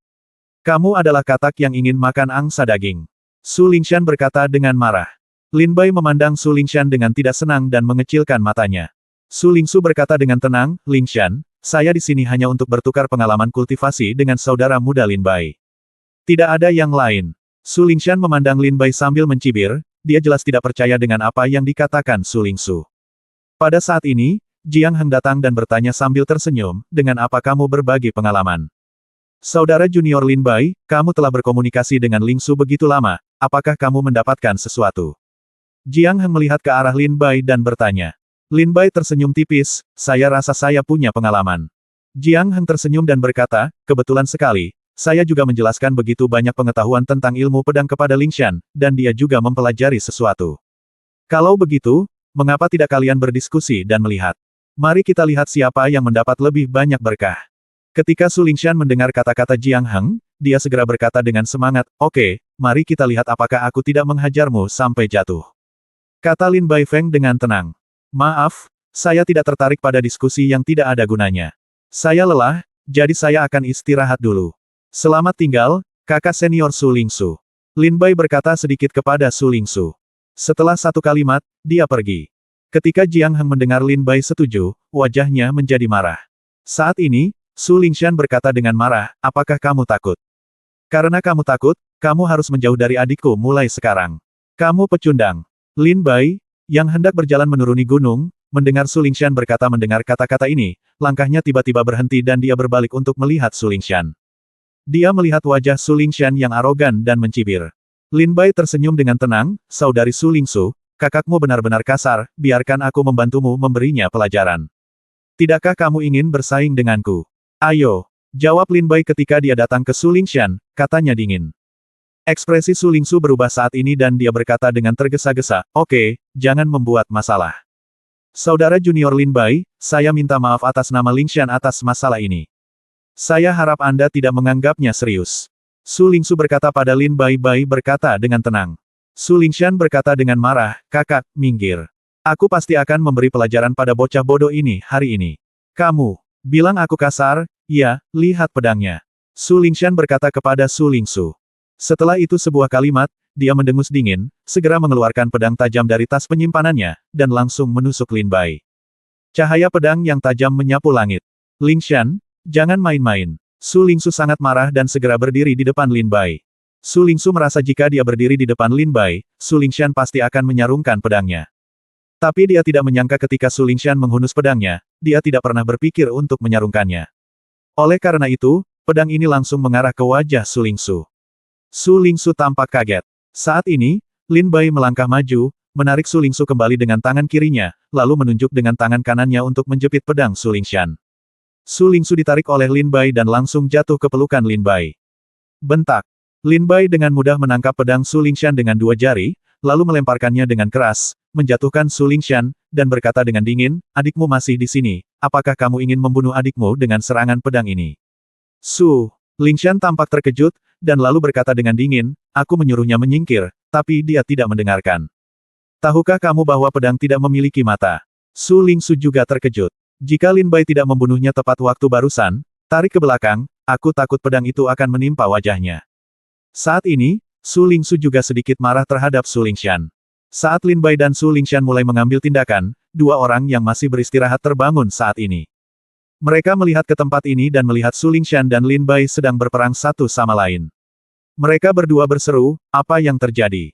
Kamu adalah katak yang ingin makan angsa daging. Su Lingshan berkata dengan marah. Lin Bai memandang Su Lingshan dengan tidak senang dan mengecilkan matanya. Su Lingsu berkata dengan tenang, Lingshan, saya di sini hanya untuk bertukar pengalaman kultivasi dengan saudara muda Lin Bai. Tidak ada yang lain. Su Lingshan memandang Lin Bai sambil mencibir, dia jelas tidak percaya dengan apa yang dikatakan Su Lingsu. Pada saat ini, Jiang Heng datang dan bertanya sambil tersenyum, dengan apa kamu berbagi pengalaman? Saudara junior Lin Bai, kamu telah berkomunikasi dengan Lingsu begitu lama, apakah kamu mendapatkan sesuatu? Jiang Heng melihat ke arah Lin Bai dan bertanya. Lin Bai tersenyum tipis, saya rasa saya punya pengalaman. Jiang Heng tersenyum dan berkata, kebetulan sekali, saya juga menjelaskan begitu banyak pengetahuan tentang ilmu pedang kepada Lingshan, dan dia juga mempelajari sesuatu. Kalau begitu, mengapa tidak kalian berdiskusi dan melihat? Mari kita lihat siapa yang mendapat lebih banyak berkah. Ketika Su Lingshan mendengar kata-kata Jiang Heng, dia segera berkata dengan semangat, oke, mari kita lihat apakah aku tidak menghajarmu sampai jatuh. Kata Lin Bai Feng dengan tenang. Maaf, saya tidak tertarik pada diskusi yang tidak ada gunanya. Saya lelah, jadi saya akan istirahat dulu. Selamat tinggal, kakak senior Su Lingsu. Lin Bai berkata sedikit kepada Su Lingsu. Setelah satu kalimat, dia pergi. Ketika Jiang Heng mendengar Lin Bai setuju, wajahnya menjadi marah. Saat ini, Su Lingshan berkata dengan marah, apakah kamu takut? Karena kamu takut, kamu harus menjauh dari adikku mulai sekarang. Kamu pecundang. Lin Bai, yang hendak berjalan menuruni gunung, mendengar Su Lingshan berkata mendengar kata-kata ini, langkahnya tiba-tiba berhenti dan dia berbalik untuk melihat Su Lingshan. Dia melihat wajah Su Lingshan yang arogan dan mencibir. Lin Bai tersenyum dengan tenang, saudari Su Lingsu, kakakmu benar-benar kasar, biarkan aku membantumu memberinya pelajaran. Tidakkah kamu ingin bersaing denganku? Ayo, jawab Lin Bai ketika dia datang ke Su Lingshan, katanya dingin. Ekspresi Su Lingsu berubah saat ini dan dia berkata dengan tergesa-gesa, oke, jangan membuat masalah. Saudara junior Lin Bai, saya minta maaf atas nama Lingshan atas masalah ini. Saya harap Anda tidak menganggapnya serius. Su Lingsu berkata pada Lin Bai. Bai berkata dengan tenang. Su Lingshan berkata dengan marah, kakak, minggir. Aku pasti akan memberi pelajaran pada bocah bodoh ini hari ini. Kamu, bilang aku kasar, ya, lihat pedangnya. Su Lingshan berkata kepada Su Lingsu. Setelah itu sebuah kalimat, dia mendengus dingin, segera mengeluarkan pedang tajam dari tas penyimpanannya, dan langsung menusuk Lin Bai. Cahaya pedang yang tajam menyapu langit. Lingshan, jangan main-main. Su Lingsu sangat marah dan segera berdiri di depan Lin Bai. Su Lingsu merasa jika dia berdiri di depan Lin Bai, Su Lingshan pasti akan menyarungkan pedangnya. Tapi dia tidak menyangka ketika Su Lingshan menghunus pedangnya, dia tidak pernah berpikir untuk menyarungkannya. Oleh karena itu, pedang ini langsung mengarah ke wajah Su Lingsu. Su Lingsu tampak kaget. Saat ini, Lin Bai melangkah maju, menarik Su Lingsu kembali dengan tangan kirinya, lalu menunjuk dengan tangan kanannya untuk menjepit pedang Su Lingshan. Su Lingsu ditarik oleh Lin Bai dan langsung jatuh ke pelukan Lin Bai. Bentak. Lin Bai dengan mudah menangkap pedang Su Lingshan dengan dua jari, lalu melemparkannya dengan keras, menjatuhkan Su Lingshan, dan berkata dengan dingin, adikmu masih di sini, apakah kamu ingin membunuh adikmu dengan serangan pedang ini? Su Lingshan tampak terkejut, dan lalu berkata dengan dingin, aku menyuruhnya menyingkir, tapi dia tidak mendengarkan. Tahukah kamu bahwa pedang tidak memiliki mata? Su Lingsu juga terkejut. Jika Lin Bai tidak membunuhnya tepat waktu barusan, tarik ke belakang, aku takut pedang itu akan menimpa wajahnya. Saat ini, Su Lingsu juga sedikit marah terhadap Su Lingshan. Saat Lin Bai dan Su Lingshan mulai mengambil tindakan, dua orang yang masih beristirahat terbangun saat ini. Mereka melihat ke tempat ini dan melihat Su Lingshan dan Lin Bai sedang berperang satu sama lain. Mereka berdua berseru, apa yang terjadi?